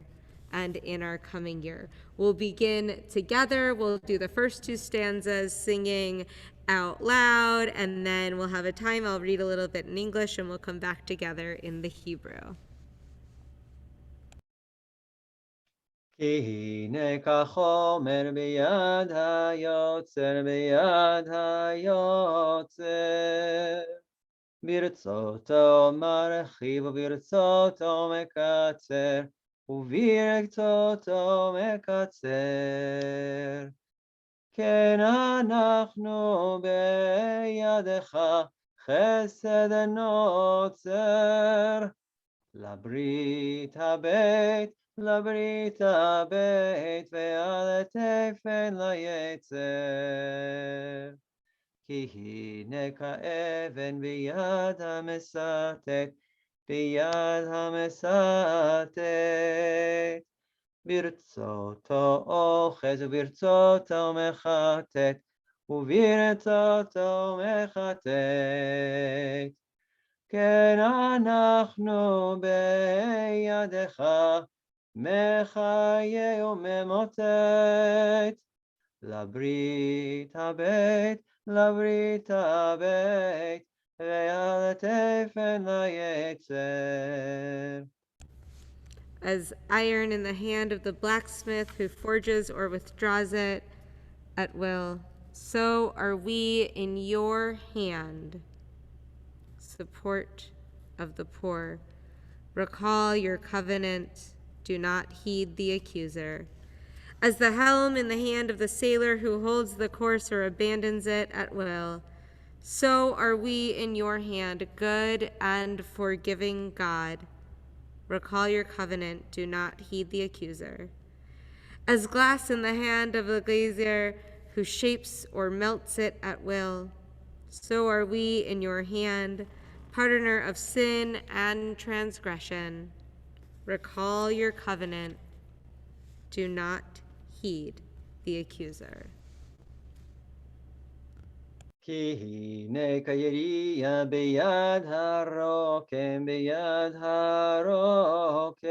and in our coming year. We'll begin together. We'll do the first two stanzas singing out loud, and then we'll have a time. I'll read a little bit in English, and we'll come back together in the Hebrew.
כי הנה כחומר ביד היוצר, ביד היוצר. ברצותו מרחיב וברצותו מקצר, וברצותו מקצר. כן אנחנו בידך חסד נוצר, לברית הבית, לברית הבית, ועל תפן ליצר. כי הנה כאבן ביד המסתת, ביד המסתת. ברצותו אוחז וברצותו מחטט, וברצותו מחטאת. כן אנחנו בידך, מחיה וממוטט. לברית הבית, לברית הבית, ועל תפן ליצר.
As iron in the hand of the blacksmith who forges or withdraws it at will, so are we in your hand. Support of the poor. Recall your covenant. Do not heed the accuser. As the helm in the hand of the sailor who holds the course or abandons it at will, so are we in your hand, good and forgiving God. Recall your covenant. Do not heed the accuser. As glass in the hand of the glazier who shapes or melts it at will, so are we in your hand, pardoner of sin and transgression. Recall your covenant. Do not heed the accuser.
כי הנה כירייה ביד הרוקם, ביד הרוקם.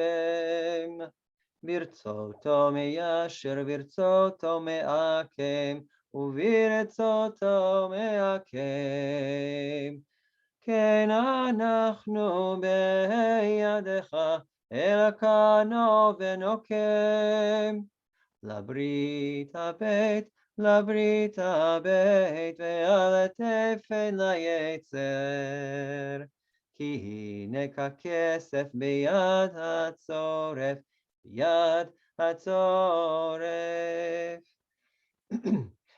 ברצותו מיישר, ברצותו מעקם, וברצותו מעקם. כן אנחנו בידך, אלקנו ונוקם. לברית הבית, לברית הבית, ועל תפן ליצר. כי הנה ככסף ביד הצורף, ביד הצורף.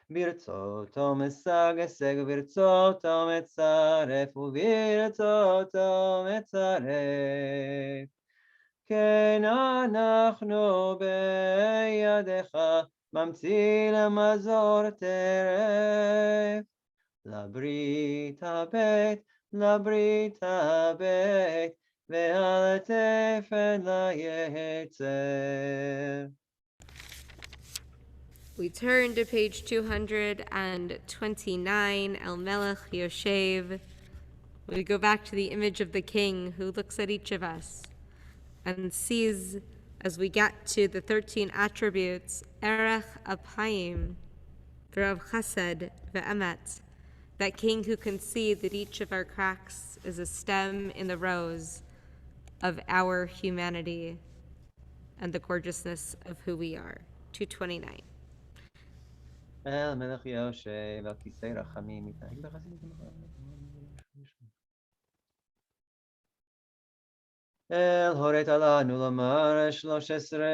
ברצותו משגשג, ברצותו מצרף, וברצותו מצרף. כן אנחנו בידך, ממציא למזור טרף. לברית הבית, לברית הבית, ועל תפן ליצר.
We turn to page 229, El Melech Yoshev. We go back to the image of the king who looks at each of us and sees, as we get to the 13 attributes, Erech Apayim, V'Rav Chesed, Ve'emet, that king who can see that each of our cracks is a stem in the rose of our humanity and the gorgeousness of who we are. 229.
אל מלך יושב על כיסא רחמים, מתנהג בחסידות. אל הורית לנו לומר 13,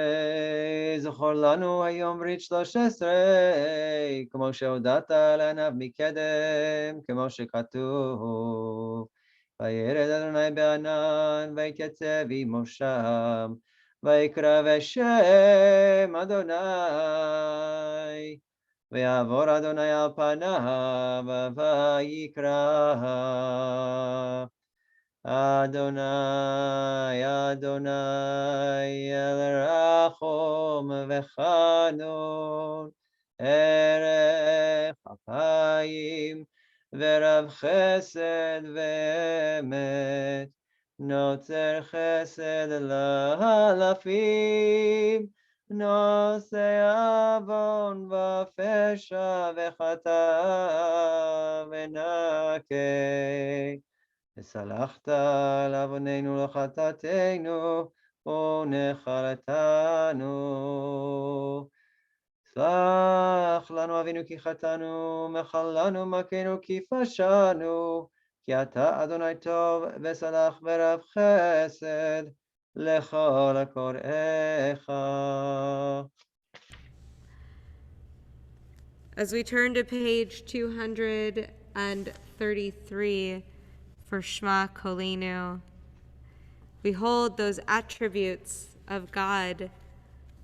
זכור לנו היום ברית 13, כמו שהודעת לעיניו מקדם, כמו שכתוב. וירד אדוני בענן, ויתייצב עמו שם, ויקרא בשם אדוני. ויעבור אדוני על פניו, ויקרא. אדוני, אדוני, אל רחום וחנון, ערך אפיים ורב חסד ואמת, נוצר חסד לאלפים, נושא עוון ופשע וחטא ונקה. וסלחת לעווננו לחטאתנו, ונחלתנו. סלח לנו אבינו כי חטאנו, מחלנו מכנו כי פשענו, כי אתה אדוני טוב וסלח ורב חסד לכל הקוראיך.
As we turn to page 233 for Shema Kolenu, we hold those attributes of God,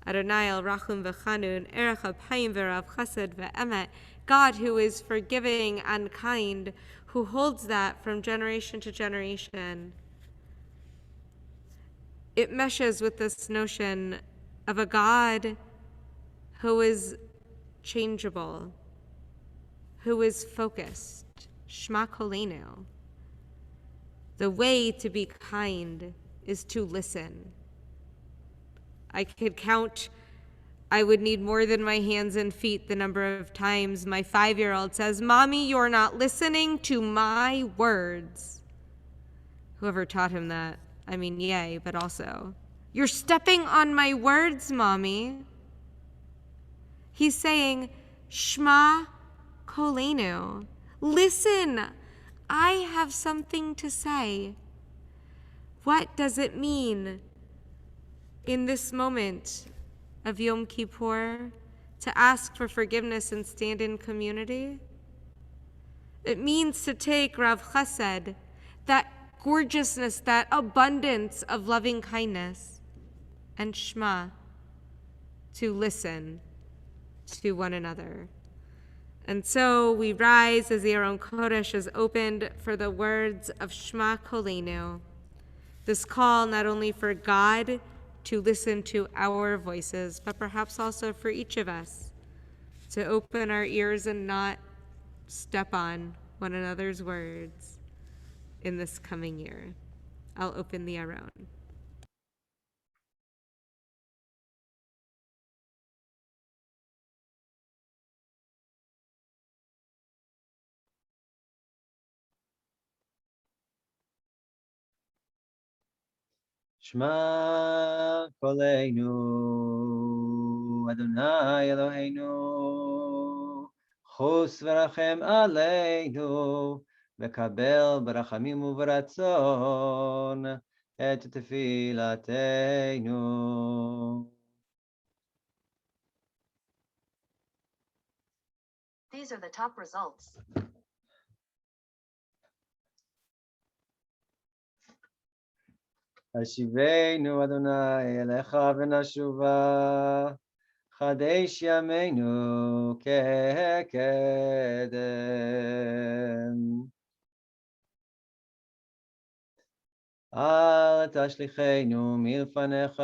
Adonai el Rachum v'Chanun, Erech Apayim v'Rav Chesed v'Emet, God who is forgiving and kind, who holds that from generation to generation. It meshes with this notion of a God who is changeable, who is focused. Shma Kolenu. The way to be kind is to listen. I could count, I would need more than my hands and feet the number of times my 5-year-old says, "Mommy, you're not listening to my words." Whoever taught him that, I mean, yay, but also, "You're stepping on my words, Mommy." He's saying, Shma Kolenu. Listen, I have something to say. What does it mean in this moment of Yom Kippur to ask for forgiveness and stand in community? It means to take Rav Chesed, that gorgeousness, that abundance of loving kindness, and Shema, to listen to one another. And so we rise as the Aron Kodesh is opened for the words of Shema Kolenu, this call not only for God to listen to our voices, but perhaps also for each of us to open our ears and not step on one another's words in this coming year. I'll open the Aron.
Shema Kolenu, Adonai Eloheinu, Chos v'rachem aleinu, v'kabel b'rachamim u'v'ratzon, et tefilateinu.
These are the top results.
השיבנו אדוני אליך ונשובה, חדש ימינו כקדם. אל תשליכנו מלפניך,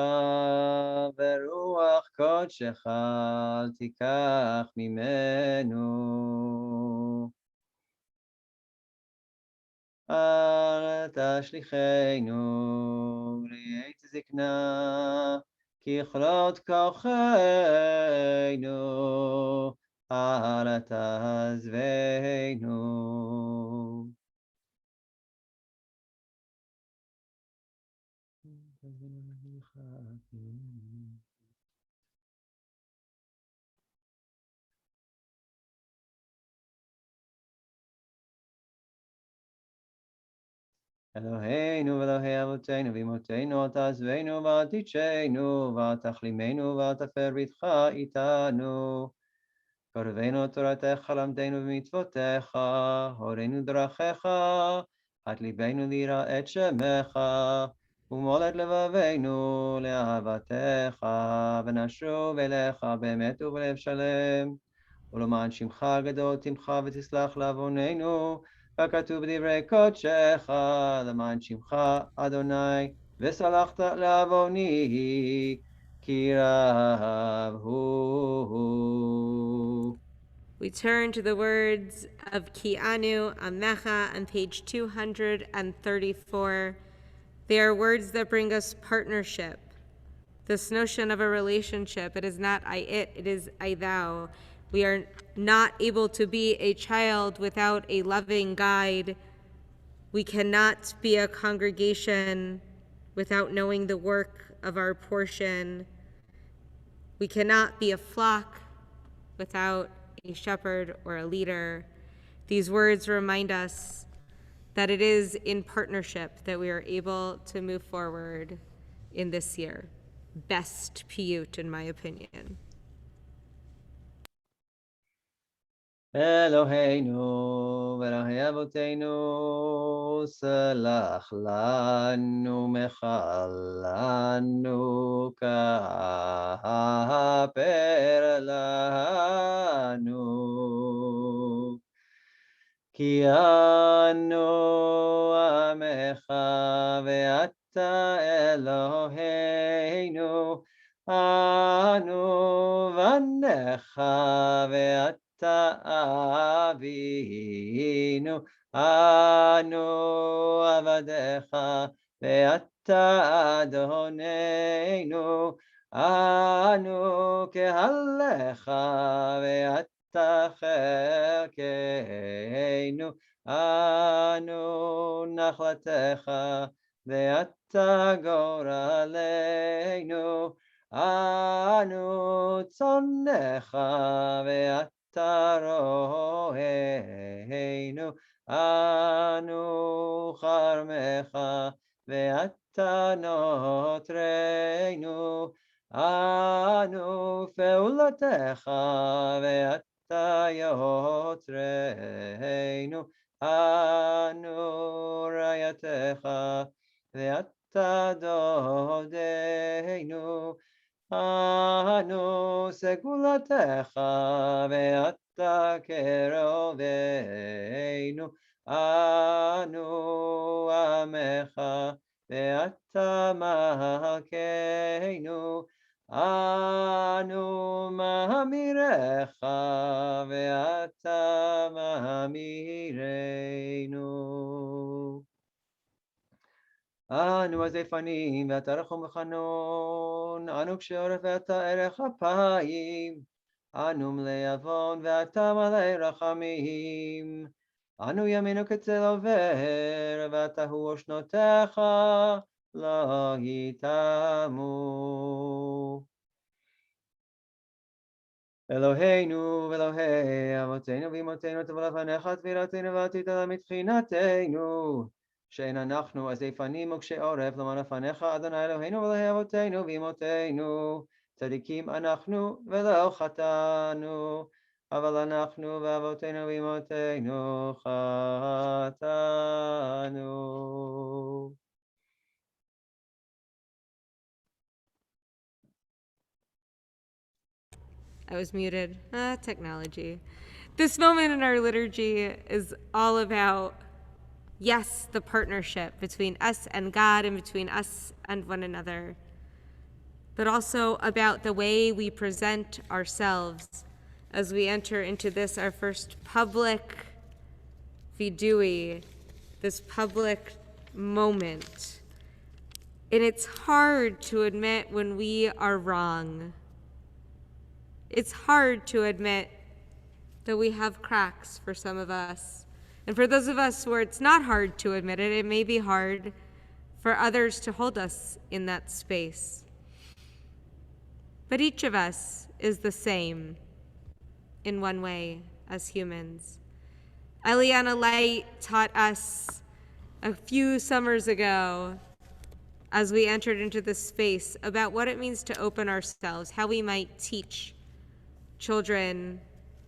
ברוח קודשך אל תיקח ממנו. אל תשליכנו לעת זקנה, ככלות כוחנו, אל תעזבנו. אלוהינו ואלוהי אבותינו ואמותינו, אל תעזבנו ואל תיטשנו ואל תכלימנו ואל תפר בריתך איתנו. קרבנו תורתך, למדנו במצוותיך, הורינו דרכיך, את ליבנו ליראה את שמך, ומולד לבבינו לאהבתך, ונשוב אליך באמת ובלב שלם. ולמען שמך הגדול תמחה ותסלח לעווננו, ככתוב בדברי קודשך, למען שמך אדוני, וסלחת לעווני, כי רב הוא.
We turn to the words of Ki'anu Amecha on page 234. They are words that bring us partnership. This notion of a relationship, it is not I it, it is I thou. We are not able to be a child without a loving guide. We cannot be a congregation without knowing the work of our portion. We cannot be a flock without a shepherd or a leader. These words remind us that it is in partnership that we are able to move forward in this year. Best piyut, in my opinion.
אלוהינו ואלוהי אבותינו, סלח לנו, מחל לנו, כפר לנו. כי אנו עמך ואתה אלוהינו, אנו בניך ואתה ואתה אבינו, אנו עבדיך, ואתה אדוננו, אנו קהלך, ואתה חלקנו, אנו נחלתך, ואתה גורלנו, אנו צונך, ואתה רוענו, אנו חרמך, ואתה נוטרנו, אנו פעולתך, ואתה יוצרנו, אנו רעייתך, ואתה דודנו, אנו סגולתך, ואתה קרובנו, אנו עמך, ואתה מלכנו, אנו מאמירך, ואתה מאמירנו. אנו הזפנים, ואתה רחום וחנון, אנו קשי עורף, ואתה ערך אפיים, אנו מלא עוון, ואתה מלא רחמים, אנו ימינו כצל עובר, ואתה הוא שנותיך לא יתמו. אלוהינו ואלוהי אבותינו ואמותינו, תבוא לפניך תפילתנו ועתידה מבחינתנו, שאין אנחנו הזפנים וקשי עורף למען לפניך, אדוני אלוהינו ואלוהי אבותינו ואמותינו, צדיקים אנחנו ולא חטאנו, אבל אנחנו ואבותינו ואמותינו חטאנו.
I was muted. Technology. This moment in our liturgy is all about, yes, the partnership between us and God and between us and one another, but also about the way we present ourselves as we enter into this, our first public vidui, this public moment. And it's hard to admit when we are wrong. It's hard to admit that we have cracks for some of us. And for those of us where it's not hard to admit it, it may be hard for others to hold us in that space. But each of us is the same in one way as humans. Eliana Light taught us a few summers ago as we entered into this space about what it means to open ourselves, how we might teach children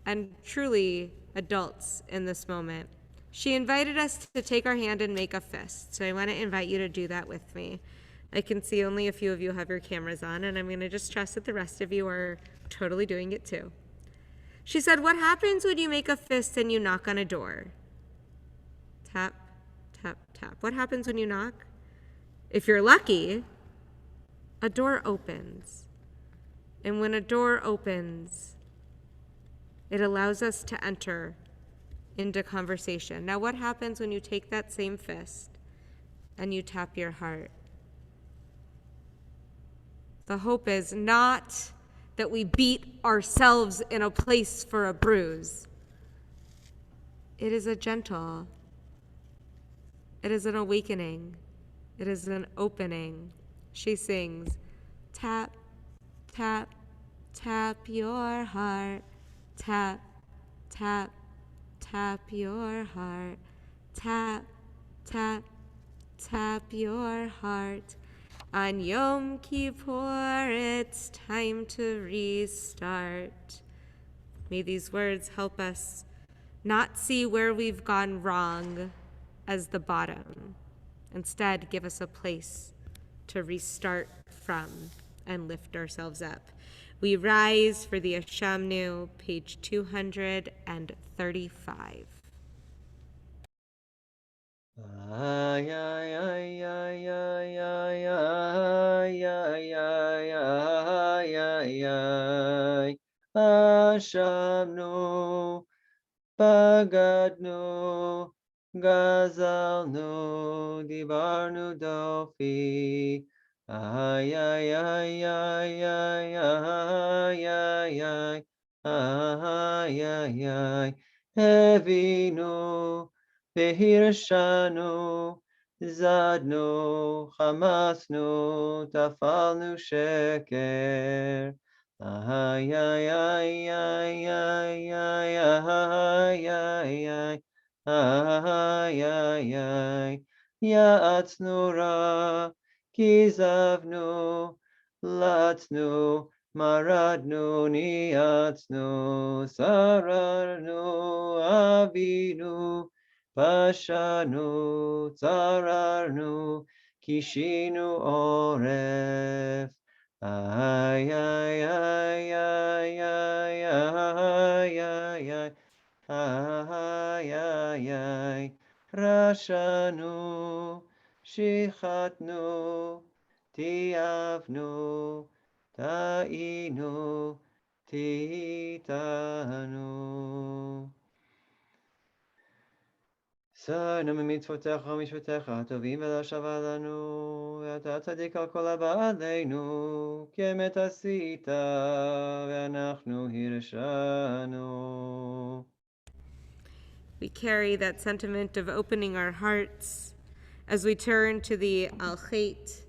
and truly adults in this moment. She invited us to take our hand and make a fist. So I want to invite you to do that with me. I can see only a few of you have your cameras on, and I'm going to just trust that the rest of you are totally doing it too. She said, what happens when you make a fist and you knock on a door? Tap, tap, tap. What happens when you knock? If you're lucky, a door opens. And when a door opens, it allows us to enter into conversation. Now, what happens when you take that same fist and you tap your heart? The hope is not that we beat ourselves in a place for a bruise. It is a gentle, it is an awakening, it is an opening. She sings, tap, tap, tap your heart, tap, tap, tap your heart, tap, tap, tap your heart. On Yom Kippur, it's time to restart. May these words help us not see where we've gone wrong as the bottom. Instead, give us a place to restart from and lift ourselves up. We rise for the Ashamnu, page 235.
Ay, ay, ay, ay, ay, ay, ay, ay, ay, ay, ay, ay. אשמנו, בגדנו, גזלנו, דיברנו דופי. איי, איי, איי, איי, איי, איי, איי, איי, איי, איי, איי, הבינו, והרשענו, זדנו, חמסנו, טפלנו שקר. Ay, ay, ay, ay, ay, ay, ay, ay, ay, ay, ay, ay, יעצנו רע, כיזבנו, לצנו, מרדנו, ניאצנו, שררנו, אבינו, פשענו, צררנו, קישינו עורף. Ay, ay, ay, ay, ay, ay, ay, ay, ay, ay, ay, רשענו, שיחתנו, תיעבנו, טעינו, תיתנו. שרנו ממצוותיך ומשפטיך הטובים ולא שבה לנו, ואתה צדיק על כל הבא עלינו, כי אמת עשית, ואנחנו הרשענו.
We carry that sentiment of opening our hearts as we turn to the Al-Khait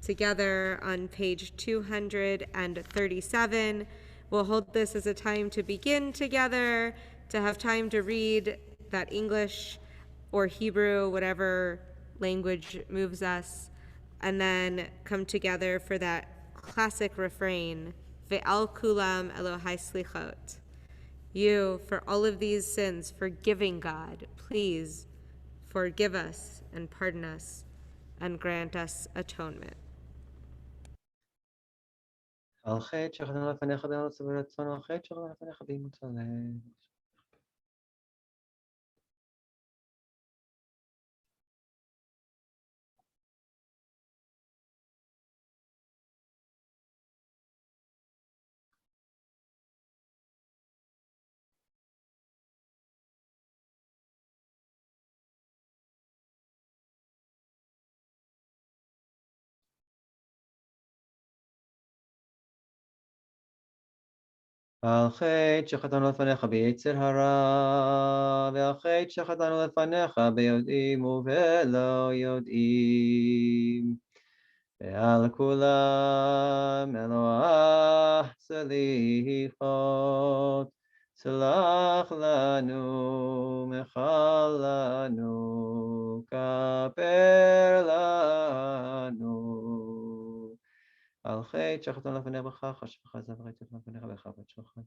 together on page 237. We'll hold this as a time to begin together, to have time to read that English or Hebrew, whatever language moves us, and then come together for that classic refrain, Ve'al kulam Elohai slichot. You, for all of these sins, forgiving God, please forgive us and pardon us and grant us atonement.
על חטא שחטאנו לפניך בארץ וברצון, על חטא שחטאנו לפניך באימוץ הלב. על חטא שחטאנו לפניך ביצר הרע, ועל חטא שחטאנו לפניך ביודעים ובלא יודעים. ועל כולם אלוהים סליחות, סלח לנו, מחל לנו, כפר לנו. על חטא שחטאנו לפניך בכך, אשמך זב חטא לפניך בכבוד שלך.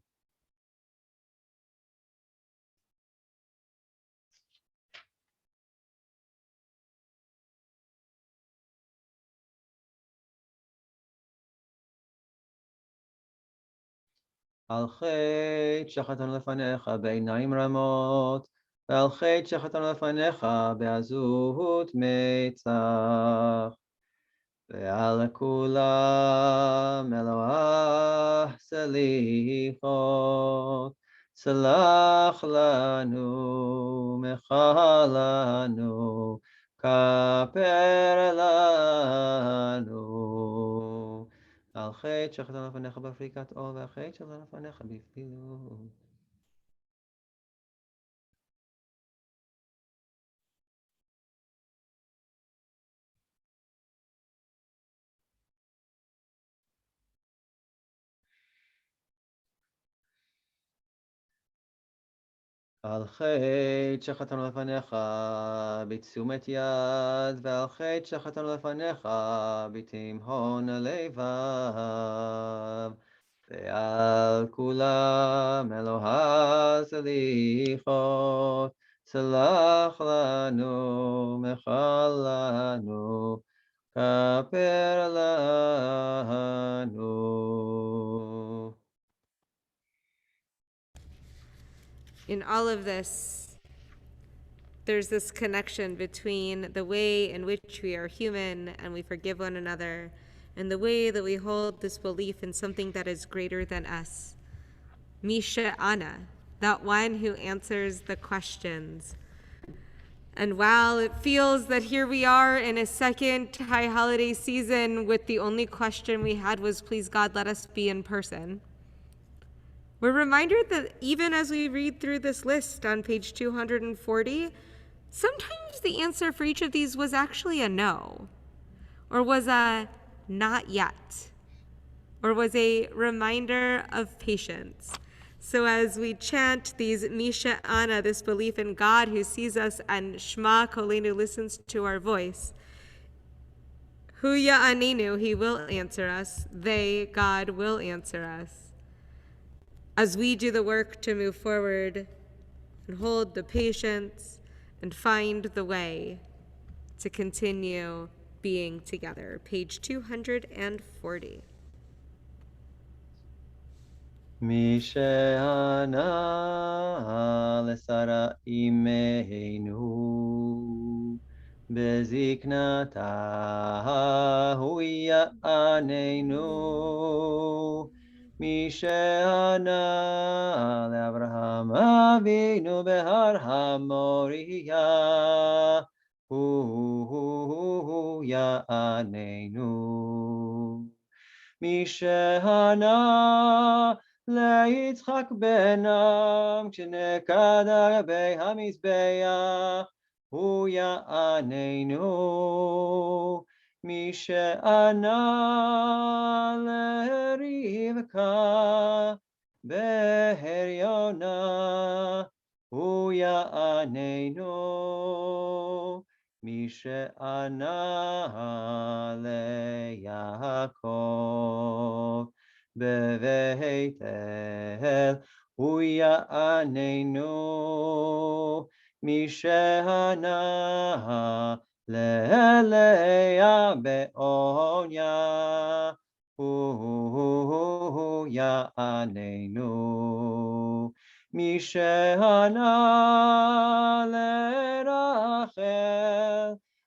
על חטא שחטאנו לפניך בעיניים רמות, ועל חטא שחטאנו לפניך בעזות מצח. ועל כולם אלוהים סליחות, סלח לנו, מחל לנו, כפר לנו. על חטא שחטאנו לפניך בפריקת עול, ועל חטא שחטאנו לפניך בפלילות. על חטא שחטאנו לפניך בתשומת יד, ועל חטא שחטאנו לפניך בתימהון לבב. ועל כולם אלוהי סליחות, סלח לנו, מחל לנו, כפר לנו.
In all of this, there's this connection between the way in which we are human and we forgive one another, and the way that we hold this belief in something that is greater than us. Misha Anna, that one who answers the questions. And while it feels that here we are in a second high holiday season with the only question we had was, please God, let us be in person, we're reminded that even as we read through this list on page 240, sometimes the answer for each of these was actually a no, or was a not yet, or was a reminder of patience. So as we chant these Misha Ana, this belief in God who sees us, and Shema Kolenu listens to our voice, Hu Ya'anenu, he will answer us. They, God, will answer us. As we do the work to move forward and hold the patience and find the way to continue being together. Page 240.
משענה לשרה אמנו, בזקנתה הוא יעננו. משענה לאברהם אבינו בהר המוריה, הוא יעננו. משענה ליצחק בנם כשנקד על גבי המזבח, הוא יעננו. משענה לרבקה בהריונה, הוא יעננו. משענה ליעקב בבית אל, הוא יעננו. משענה ללאה בעוניה, הוא יעננו. משענה לרחל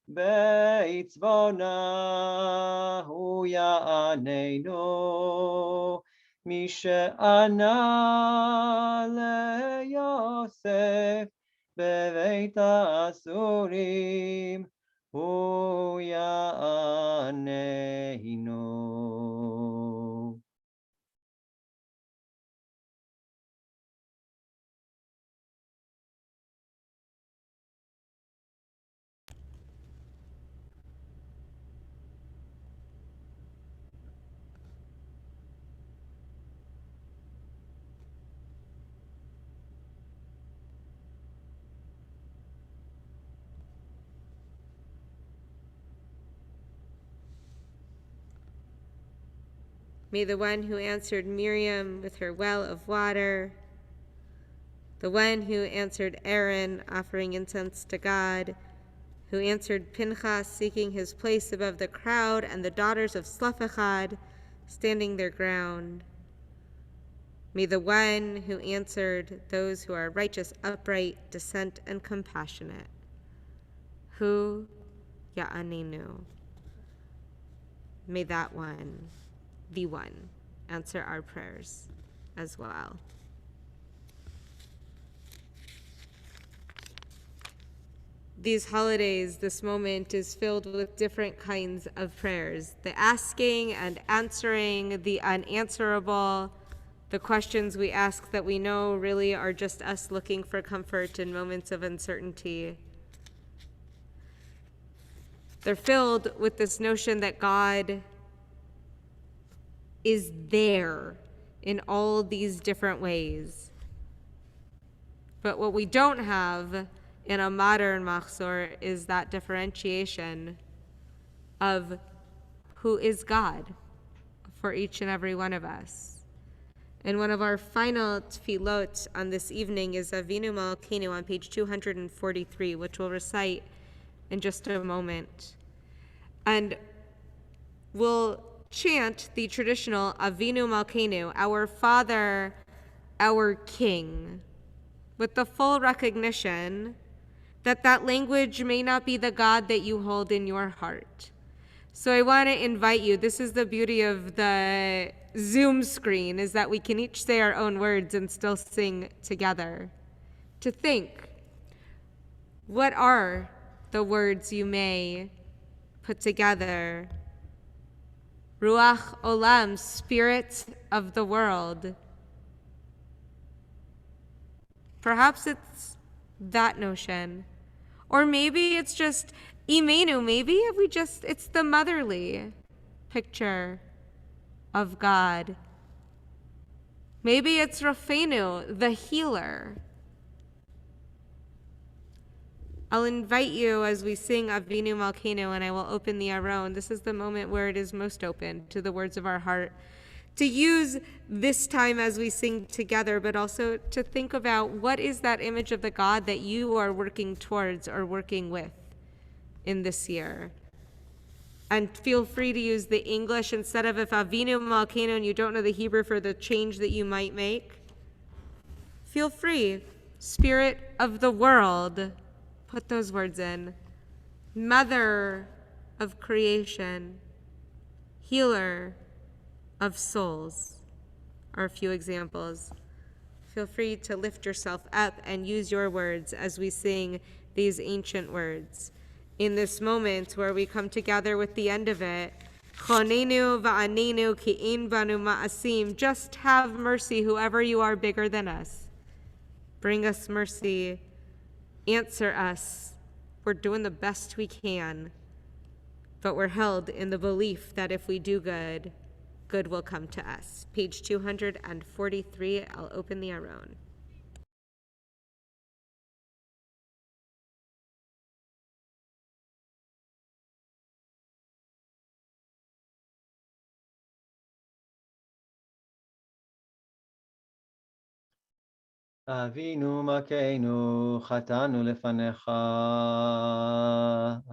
בעצבונה, הוא יעננו. משענה ליוסף בבית האסורים, הוא יעננו.
May the one who answered Miriam with her well of water, the one who answered Aaron offering incense to God, who answered Pinchas seeking his place above the crowd, and the daughters of Slephachad standing their ground. May the one who answered those who are righteous, upright, decent, and compassionate, Hu Ya'aninu. May that one, the one, answer our prayers as well. These holidays, this moment is filled with different kinds of prayers. The asking and answering, the unanswerable, the questions we ask that we know really are just us looking for comfort in moments of uncertainty. They're filled with this notion that God is there in all these different ways. But what we don't have in a modern machzor is that differentiation of who is God for each and every one of us. And one of our final tefillot on this evening is Avinu Malkeinu on page 243, which we'll recite in just a moment. And we'll chant the traditional Avinu Malkeinu, our Father, our King, with the full recognition that that language may not be the God that you hold in your heart. So I want to invite you, this is the beauty of the Zoom screen is that we can each say our own words and still sing together. To think, what are the words you may put together? Ruach Olam, spirit of the world. Perhaps it's that notion. Or maybe it's just Imenu. Maybe it's the motherly picture of God. Maybe it's Rafenu, the healer. I'll invite you as we sing Avinu Malkeinu, and I will open the Aron. This is the moment where it is most open to the words of our heart. To use this time as we sing together, but also to think about what is that image of the God that you are working towards or working with in this year. And feel free to use the English instead of if Avinu Malkeinu and you don't know the Hebrew for the change that you might make. Feel free. Spirit of the world. Put those words in. Mother of creation. Healer of souls are a few examples. Feel free to lift yourself up and use your words as we sing these ancient words. In this moment where we come together with the end of it, Chonenu va'anenu ki'in banu ma'asim, just have mercy, whoever you are bigger than us. Bring us mercy. Answer us. We're doing the best we can, but we're held in the belief that if we do good, good will come to us. Page 243, I'll open the Aron.
אבינו מלכנו, חטאנו לפניך.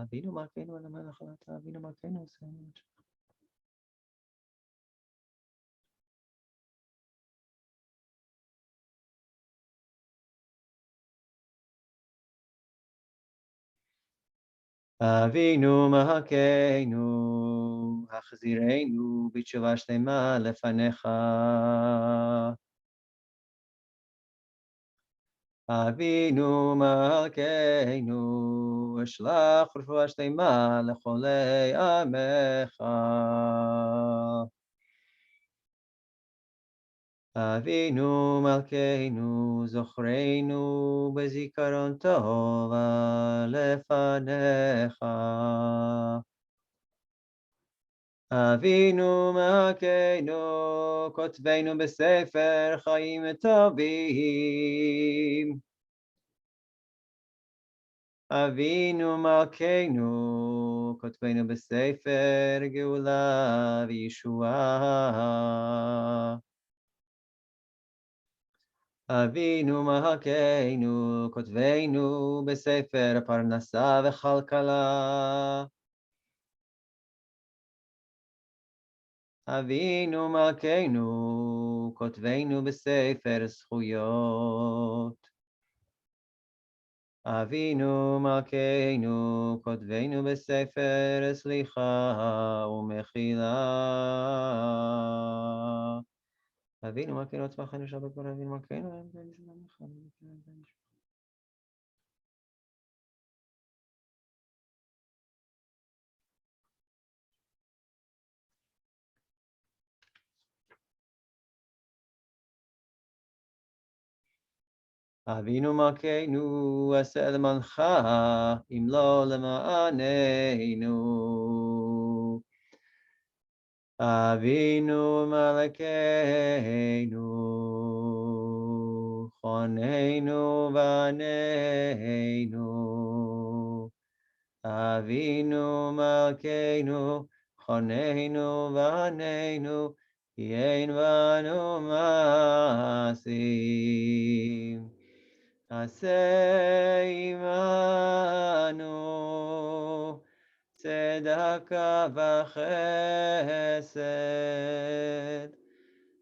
אבינו מלכנו, למלך אתה, אבינו מלכנו, עשנו. אבינו מלכנו, החזירנו בתשובה שלמה לפניך. אבינו מלכנו, אשלח רפואה שלמה לחולי עמך. אבינו מלכנו, זוכרנו בזיכרון טוב לפניך. אבינו מלכנו, כותבנו בספר חיים טובים. אבינו מלכנו, כותבנו בספר גאולה וישועה. אבינו מלכנו, כותבנו בספר פרנסה וכלכלה. אבינו מלכנו, כותבנו בספר זכויות. אבינו מלכנו, כותבנו בספר סליחה ומחילה. אבינו מלכנו, עצמנו שבת בר אבינו מלכנו. אבינו מלכנו, עשה למענך, אם לא למעננו. אבינו מלכנו, חוננו בנינו. אבינו מלכנו, חוננו בנינו, כי אין בנו מעשים. עשה עמנו צדקה וחסד.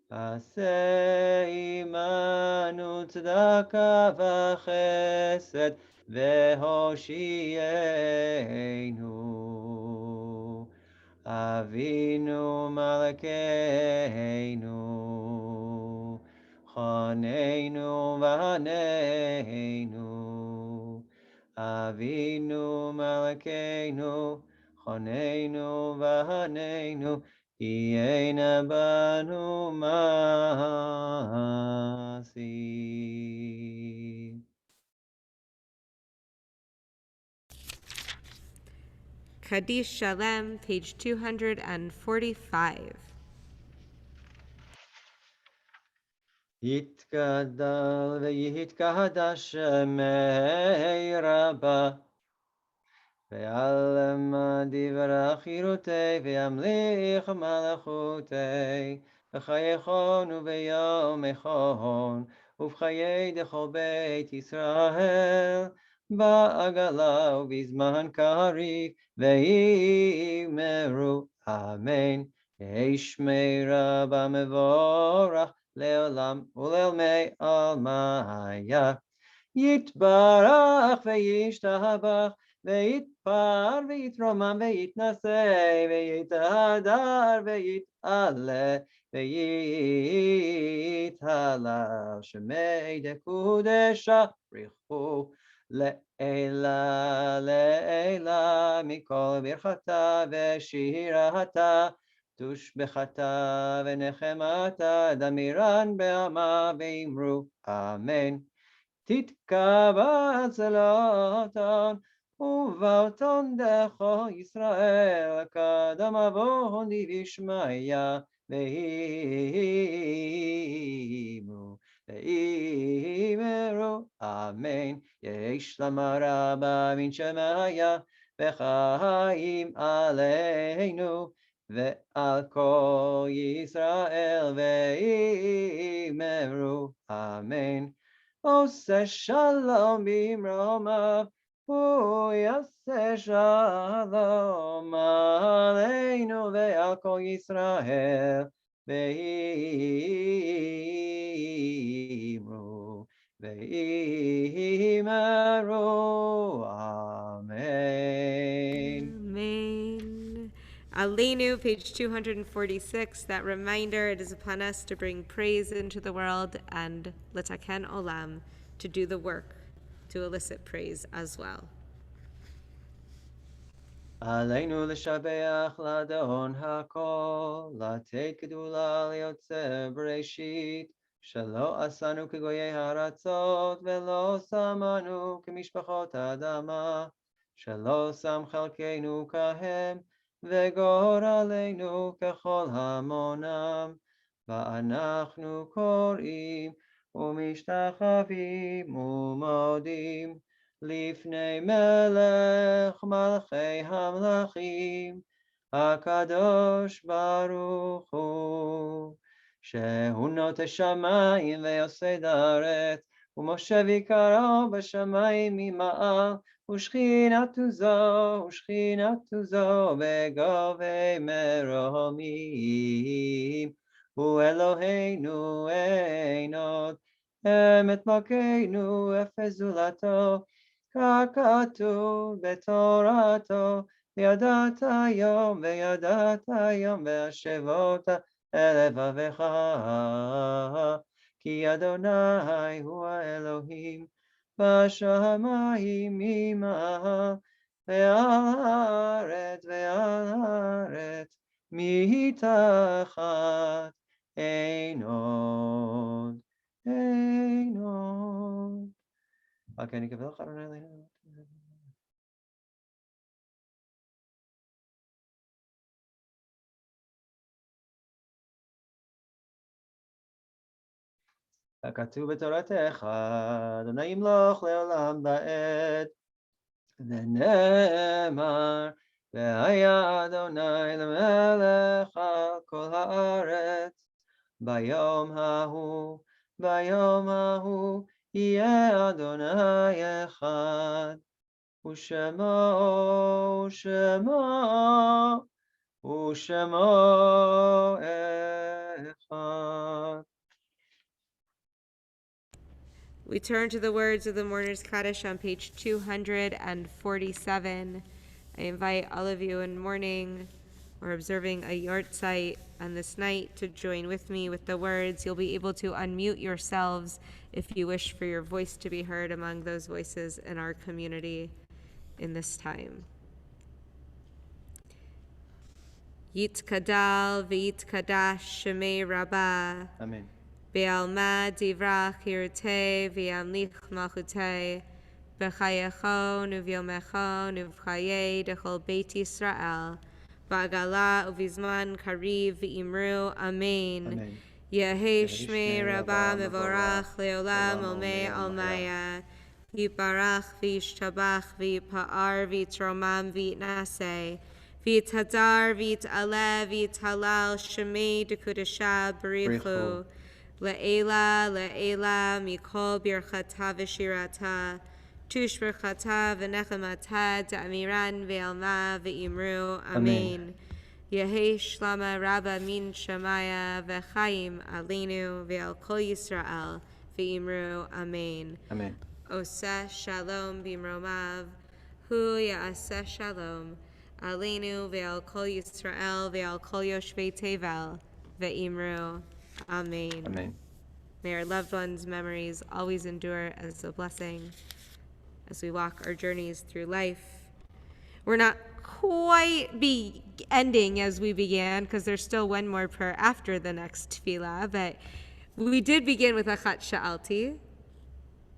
עשה עמנו צדקה וחסד והושיענו. Avinu Malkeinu, Chaneinu Vaneinu. Avinu Malkeinu, Chaneinu Vaneinu, Yena Banu Masi.
Kaddish Shalem, page 245.
Yitgadal v'yitkadash shemei Rabba, ve'alem divra chirutei ve'amlich malachutei, v'chayechon u'veyom echon, uv'chayei dechol beit Yisrael, ba'agala u'bizman karif, ve'imeru amen. Yishmei Rabba mevorach, לעולם ולעולמי עלמיא. יתברך וישתבח ויתפאר ויתרומם ויתנשא ויתהדר ויתעלה ויתהלל שמי דקודשה בריחו לעילה לעילה מכל ברכתה ושירתה תושבחתה ונחמתה דמירן בעמה ואמרו אמן. תתקבע צלותן ובאותן דכל ישראל קדם אבון דבשמיא ואמרו אמן. יש למה רבה מן שמיא וחיים עלינו ועל כל ישראל ואמרו אמן. עושה שלום במרומיו ויעשה שלום עלינו ועל כל ישראל ואמרו אמן.
Amen. Aleinu, page 246, that reminder, it is upon us to bring praise into the world and letaken olam, to do the work, to elicit praise as well.
עלינו לשבח לאדון הכל, לתת גדולה ליוצר בראשית, שלא עשנו כגויי הארצות, ולא שמנו כמשפחות האדמה, שלא שם חלקנו כהם, וגורלנו ככל המונם, ואנחנו קוראים ומשתחווים ומודים, לפני מלך מלכי המלכים, הקדוש ברוך הוא, שהוא נוטה שמיים ויוסד הארץ, ומושב עיקרו בשמיים ממעל, ושכינתו זו בגובי מרומים, הוא אלוהינו אין עוד, אמת מלכנו אפס זולתו, ככתוב בתורתו, וידעת היום והשבות אל לבבך, כי אדוני הוא האלוהים בשמיים ממעל, ועל הארץ מתחת, אין עוד. רק אני אקבל לך אדוני אלינו. הכתוב בתורתך, אדוני ימלוך לעולם ועד, ונאמר, והיה אדוני למלך על כל הארץ, ביום ההוא יהיה אדוני אחד, ושמו אחד.
We turn to the words of the Mourner's Kaddish on page 247. I invite all of you in mourning or observing a yard site on this night to join with me with the words, you'll be able to unmute yourselves if you wish for your voice to be heard among those voices in our community in this time. Yitkadal v'yitkadash shemei Rabbi.
Amen.
Be'alma divrach yirtei v'yamlich malchutei. B'chayecho u'v'yomecho u'v'chayei dechol Beit Yisrael. Ba'gala u'vizman kariv v'imru. Amen.
Amen.
Yehei shmei Rabba mevorach leolam omei almaya. Yiparach v'yishtabach v'yipa'ar v'yitromam v'yitnaseh. V'yithadar v'yit'aleh v'yithalal shemei dekudesha barichu. Le'ela le'ela mikol birchata v'shirata. Tush birchata v'nechamata da'amiran ve'alma ve'imru. Amen. Yehei shlama rabba min shamaya v'chaim alinu ve'al kol Yisrael ve'imru. Amen.
Amen.
Oseh shalom bimromav, hu ya'aseh shalom, aleinu ve'al kol Yisrael ve'al kol yoshvei tevel ve'imru. Amen.
Amen.
May our loved ones' memories always endure as a blessing as we walk our journeys through life. We're not quite ending as we began because there's still one more prayer after the next tefillah, but we did begin with Achat Sha'alti,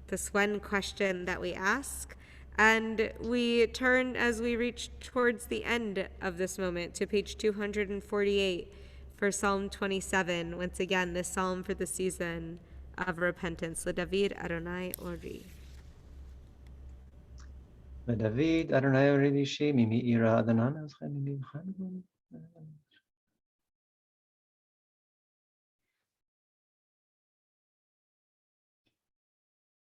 this one question that we ask, and we turn as we reach towards the end of this moment to page 248 for Psalm 27. Once again, this psalm for the season of repentance. LeDavid Adonai Ori.
David Adonai Ori Shi Mimi Ira Adonai Azchem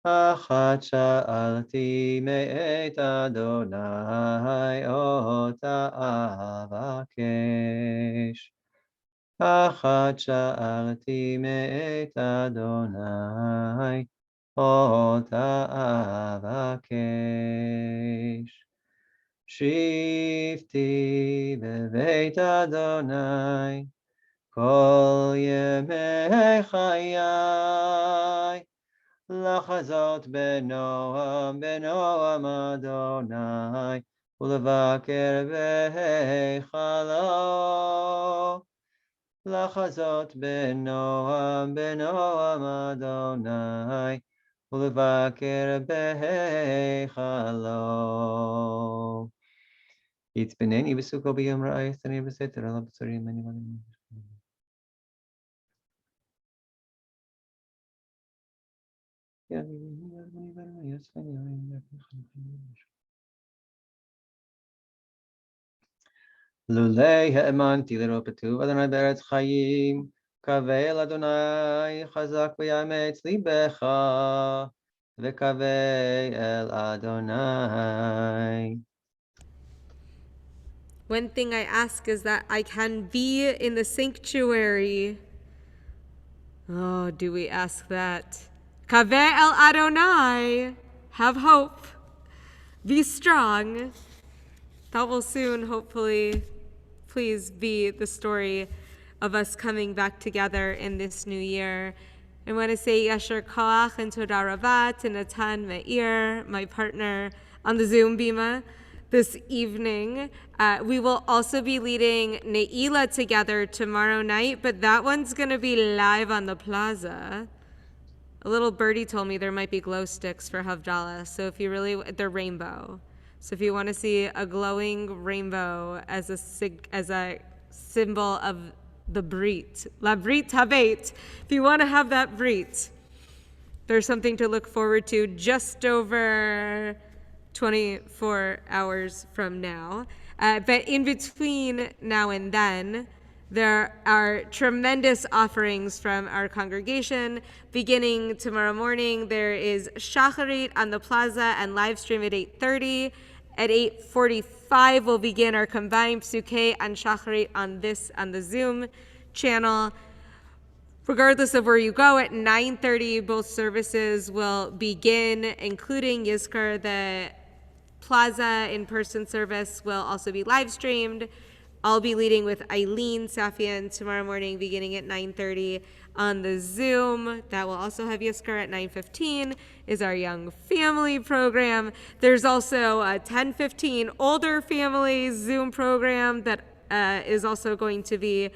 Achat sha'alti me'et Adonai ota avakesh. Achat sha'alti me'et Adonai ota avakesh. Shifti bebeit Adonai kol yemei chayai. לחזות בנועם אדוני ולבקר בהיכלו. לחזות בנועם אדוני ולבקר בהיכלו. יצפנני בסוכו ביום רעייתני בסתר על הבשרים אני מלא. לולי האמנתי לראות בטוב אדוני בארץ חיים, קווה אל אדוני חזק ויאמץ ליבך, וקווה אל אדוני.
One thing I ask is that I can be in the sanctuary. Oh, do we ask that? Kaveh el Adonai. Have hope. Be strong. That will soon, hopefully, please be the story of us coming back together in this new year. I want to say Yasher Koach and Toda Rabah to Natan Meir, my partner on the Zoom Bima this evening. We will also be leading Ne'ilah together tomorrow night, but that one's going to be live on the plaza. A little birdie told me there might be glow sticks for Havdalah, so if you really, they're rainbow. So if you want to see a glowing rainbow as a symbol of the Brit, La Brit Habet, if you want to have that Brit, there's something to look forward to just over 24 hours from now. But in between now and then, there are tremendous offerings from our congregation. Beginning tomorrow morning, there is Shacharit on the plaza and live stream at 8:30. At 8:45, we'll begin our combined Psuke and Shacharit on the Zoom channel. Regardless of where you go, at 9:30, both services will begin, including Yizkar. The Plaza in-person service will also be live streamed. I'll be leading with Eileen Safian tomorrow morning beginning at 9:30 on the Zoom. That will also have Yiskar at 9:15 is our young family program. There's also a 10:15 older families Zoom program that is also going to be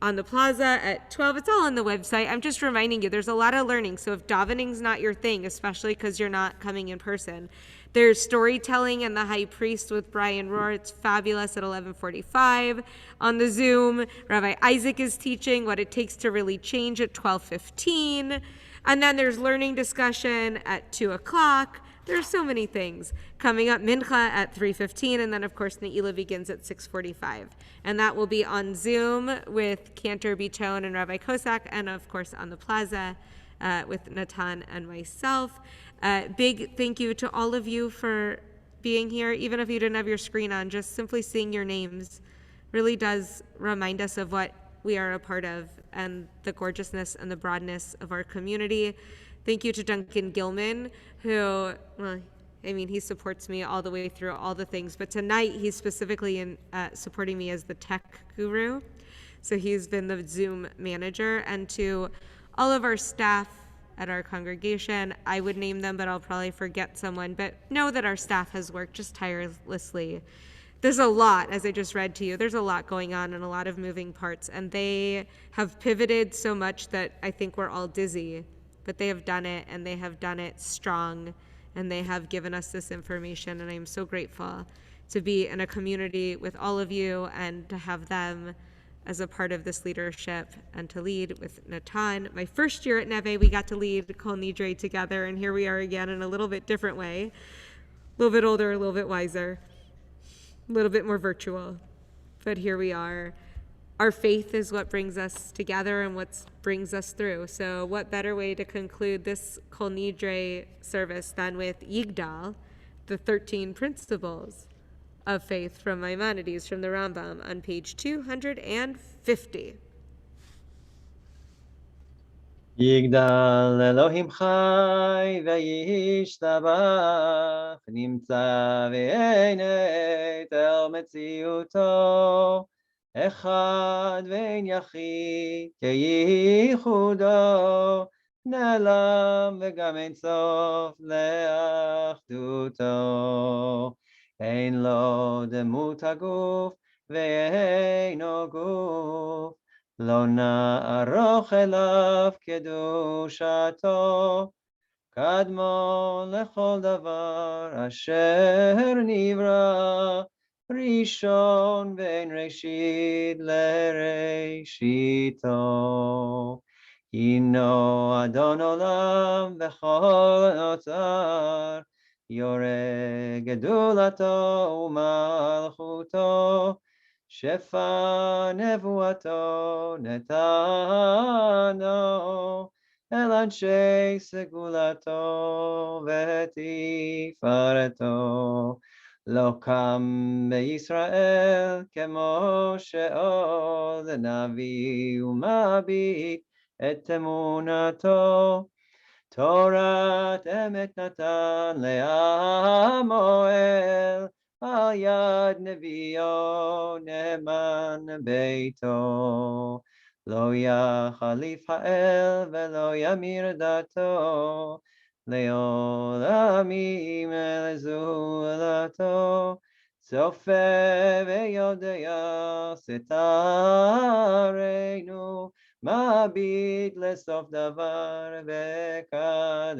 on the plaza at 12. It's all on the website. I'm just reminding you, there's a lot of learning. So if davening's not your thing, especially because you're not coming in person, there's storytelling and the high priest with Brian Rohr. It's fabulous at 11:45 on the Zoom. Rabbi Isaac is teaching what it takes to really change at 12:15. And then there's learning discussion at 2 o'clock. There's so many things coming up. Mincha at 3:15, and then of course Ne'ilah begins at 6:45, and that will be on Zoom with Cantor Bichon and Rabbi Kosak, and of course on the plaza with Natan and myself. Big thank you to all of you for being here, even if you didn't have your screen on. Just simply seeing your names really does remind us of what we are a part of and the gorgeousness and the broadness of our community. Thank you to Duncan Gilman, who, well, I mean, he supports me all the way through all the things, but tonight he's specifically supporting me as the tech guru. So he's been the Zoom manager. And to all of our staff at our congregation, I would name them, but I'll probably forget someone. But know that our staff has worked just tirelessly. There's a lot, as I just read to you, there's a lot going on and a lot of moving parts. And they have pivoted so much that I think we're all dizzy. But they have done it, and they have done it strong, and they have given us this information, and I'm so grateful to be in a community with all of you and to have them as a part of this leadership and to lead with Natan. My first year at Neve, we got to lead Kol Nidre together, and here we are again in a little bit different way, a little bit older, a little bit wiser, a little bit more virtual, but here we are. Our faith is what brings us together and what brings us through. So what better way to conclude this Kol Nidre service than with Yigdal, the 13 principles of faith from Maimonides, from the Rambam on page 250.
יגדל אלוהים חי וישתבח, נמצא ואין אל מציאותו, אחד ואין יחיד כייחודו, נעלם וגם אין סוף לאחדותו. אין לו דמות הגוף ואינו גוף, לא נערוך אליו קדושתו, קדמון לכל דבר אשר נברא, ראשון בין ראשית לראשיתו. הינו אדון עולם וכל נוצר, יורה גדולתו ומלכותו, שפע נבואתו נתנו אל אנשי סגולתו ותפארתו. לא קם בישראל כמו שאול נביא ומביט את אמונתו, תורת אמת נתן לעמו אל, על יד נביאו נאמן ביתו. לא יחליף האל ולא ימיר דתו, לעולמים לזולתו. צופה ויודע סתרנו, מביט לסוף דבר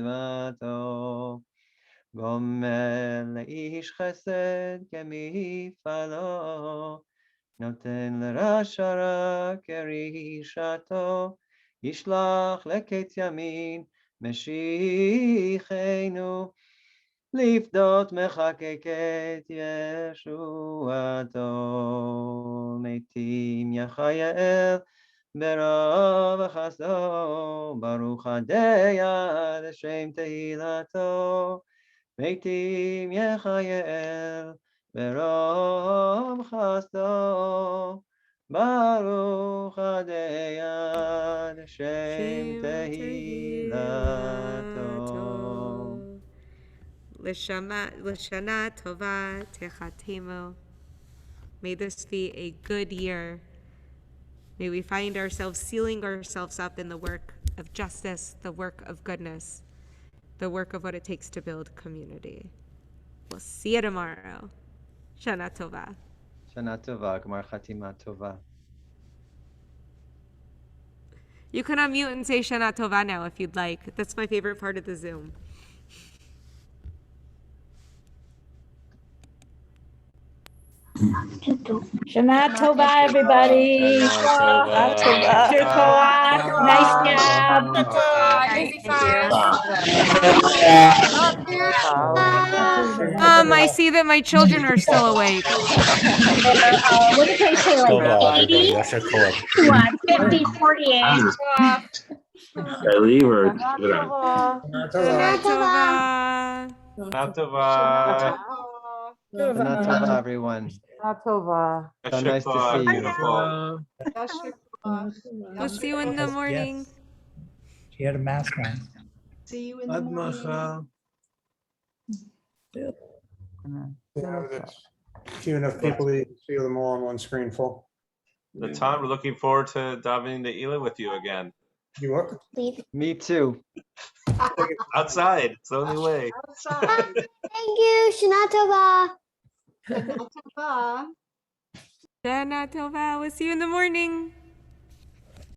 וקדמתו. גומל לאיש חסד כמפעלו, נותן לרשע רע כרישתו, ישלח לקץ ימין משיחנו, לפדות מחקק את ישועתו. מתים יחיה ברוב חסדו, ברוך הדיין לשם תהילתו. מתים יחיה ברוב חסדו, ברוך הדיין לשם תהילתו.
לשנה טובה תחתימו. May this be a good year. May we find ourselves sealing ourselves up in the work of justice, the work of goodness, the work of what it takes to build community. We'll see you tomorrow. Shana Tova.
Shana Tova, Gmar Chatima Tova.
You can unmute and say Shana Tova now if you'd like. That's my favorite part of the Zoom.
Shana Tova, everybody.
Shana Tova.
Shana Nice job.
I see that my children are still awake.
What did they say? Like 80? What? 50, 48.
Kylie or
Shana Tova.
Natova.
Shana Tova, everyone. So nice to see you.
We'll see you in the morning.
She had a mask on.
See you in the morning.
Yeah, that's few enough people to see them all on one screen full.
Natan, we're looking forward to davening the Ela with you again.
You are?
Me too.
Outside. It's the only way.
Outside.
Thank you, Shana Tova.
Shana Tova.
Shana Tova. We'll see you in the morning.